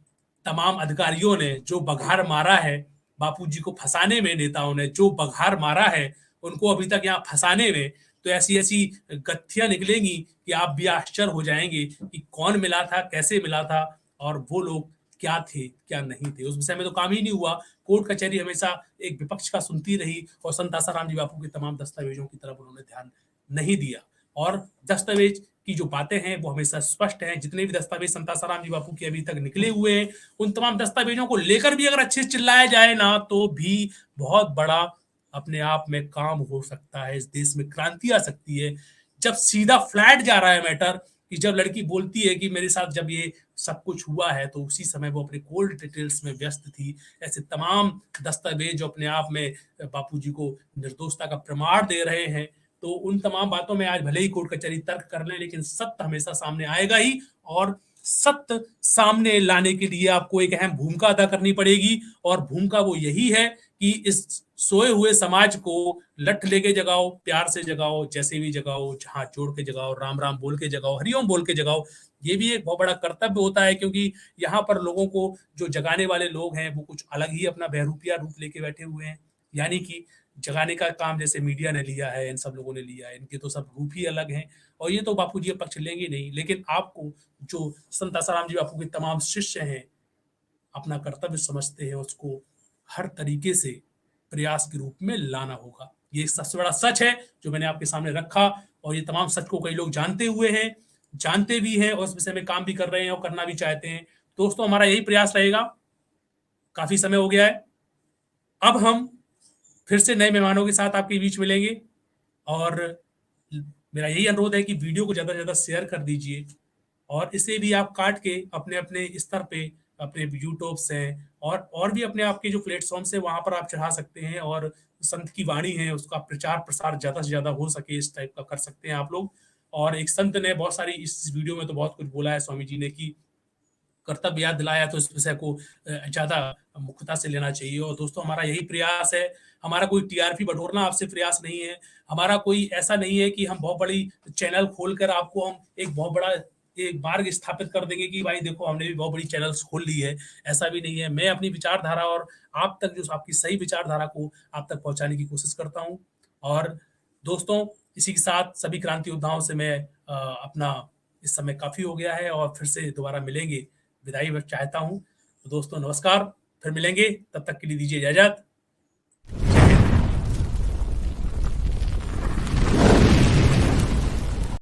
तमाम अधिकारियों ने, जो बघार मारा है बापूजी को फंसाने में नेताओं ने, जो बघार मारा है उनको अभी तक यहाँ फंसाने में, तो ऐसी ऐसी गत्थियां निकलेंगी कि आप भी आश्चर्य हो जाएंगे कि कौन मिला था, कैसे मिला था, और वो लोग क्या थे, क्या नहीं थे। उस विषय में तो काम ही नहीं हुआ। कोर्ट कचहरी हमेशा एक विपक्ष का सुनती रही, और संत आसाराम जी बापू के तमाम दस्तावेजों की तरफ उन्होंने ध्यान नहीं दिया। और दस्तावेज की जो बातें हैं वो हमेशा स्पष्ट हैं। जितने भी दस्तावेज संत आसाराम जी बापू के अभी तक निकले हुए हैं, उन तमाम दस्तावेजों को लेकर भी अगर अच्छे से चिल्लाया जाए ना, तो भी बहुत बड़ा अपने आप में काम हो सकता है, इस देश में क्रांति आ सकती है। जब सीधा फ्लैट जा रहा है मैटर, कि जब लड़की बोलती है कि मेरे साथ जब ये सब कुछ हुआ है, तो उसी समय वो अपने कोल्ड डिटेल्स में व्यस्त थी। ऐसे तमाम दस्तावेज जो अपने आप में बापूजी को निर्दोषता का प्रमाण दे रहे हैं, तो उन तमाम बातों में आज भले ही कोर्ट कचहरी तर्क कर लें, लेकिन सत्य हमेशा सामने आएगा ही। और सत्य सामने लाने के लिए आपको एक अहम भूमिका अदा करनी पड़ेगी, और भूमिका वो यही है कि इस सोए हुए समाज को लठ लेके जगाओ, प्यार से जगाओ, जैसे भी जगाओ, हाथ जोड़ के जगाओ, राम राम बोल के जगाओ, हरिओम बोल के जगाओ। ये भी एक बहुत बड़ा कर्तव्य होता है, क्योंकि यहाँ पर लोगों को जो जगाने वाले लोग हैं वो कुछ अलग ही अपना बहरूपिया रूप लेके बैठे हुए हैं। यानी कि जगाने का काम जैसे मीडिया ने लिया है, इन सब लोगों ने लिया है, इनके तो सब रूप ही अलग हैं, और ये तो बापूजी अब पक्ष लेंगे नहीं। लेकिन आपको जो संत आसाराम जी बापू के तमाम शिष्य हैं, अपना कर्तव्य समझते हैं, उसको हर तरीके से प्रयास के रूप में लाना होगा। ये सबसे बड़ा सच है जो मैंने आपके सामने रखा, और ये तमाम सच को कई लोग जानते हुए हैं, जानते भी हैं, और उस विषय में काम भी कर रहे हैं और करना भी चाहते हैं। दोस्तों, हमारा यही प्रयास रहेगा। काफी समय हो गया है, अब हम फिर से नए मेहमानों के साथ आपके बीच मिलेंगे, और मेरा यही अनुरोध है कि वीडियो को ज़्यादा से ज़्यादा शेयर कर दीजिए, और इसे भी आप काट के अपने अपने स्तर पे, अपने यूट्यूब्स हैं और भी अपने आपके जो प्लेटफॉर्म्स हैं वहाँ पर आप चढ़ा सकते हैं, और संत की वाणी है उसका प्रचार प्रसार ज़्यादा से ज़्यादा हो सके, इस टाइप का कर सकते हैं आप लोग। और एक संत ने बहुत सारी, इस वीडियो में तो बहुत कुछ बोला है स्वामी जी ने, कि कर्तव्य याद दिलाया, तो इस विषय को ज़्यादा मुख्यता से लेना चाहिए। और दोस्तों, हमारा यही प्रयास है, हमारा कोई टीआरपी बटोरना आपसे प्रयास नहीं है, हमारा कोई ऐसा नहीं है कि हम बहुत बड़ी चैनल खोलकर आपको हम एक बहुत बड़ा एक मार्ग स्थापित कर देंगे कि भाई देखो हमने भी बहुत बड़ी चैनल्स खोल ली है। ऐसा भी नहीं है। मैं अपनी विचारधारा और आप तक जो आपकी सही विचारधारा को आप तक पहुंचाने की कोशिश करता हूं। और दोस्तों, इसी के साथ सभी क्रांति योद्धाओं से मैं अपना, इस समय काफी हो गया है और फिर से दोबारा मिलेंगे, विदाई चाहता हूं। तो दोस्तों नमस्कार, फिर मिलेंगे, तब तक के लिए दीजिए इजाजत।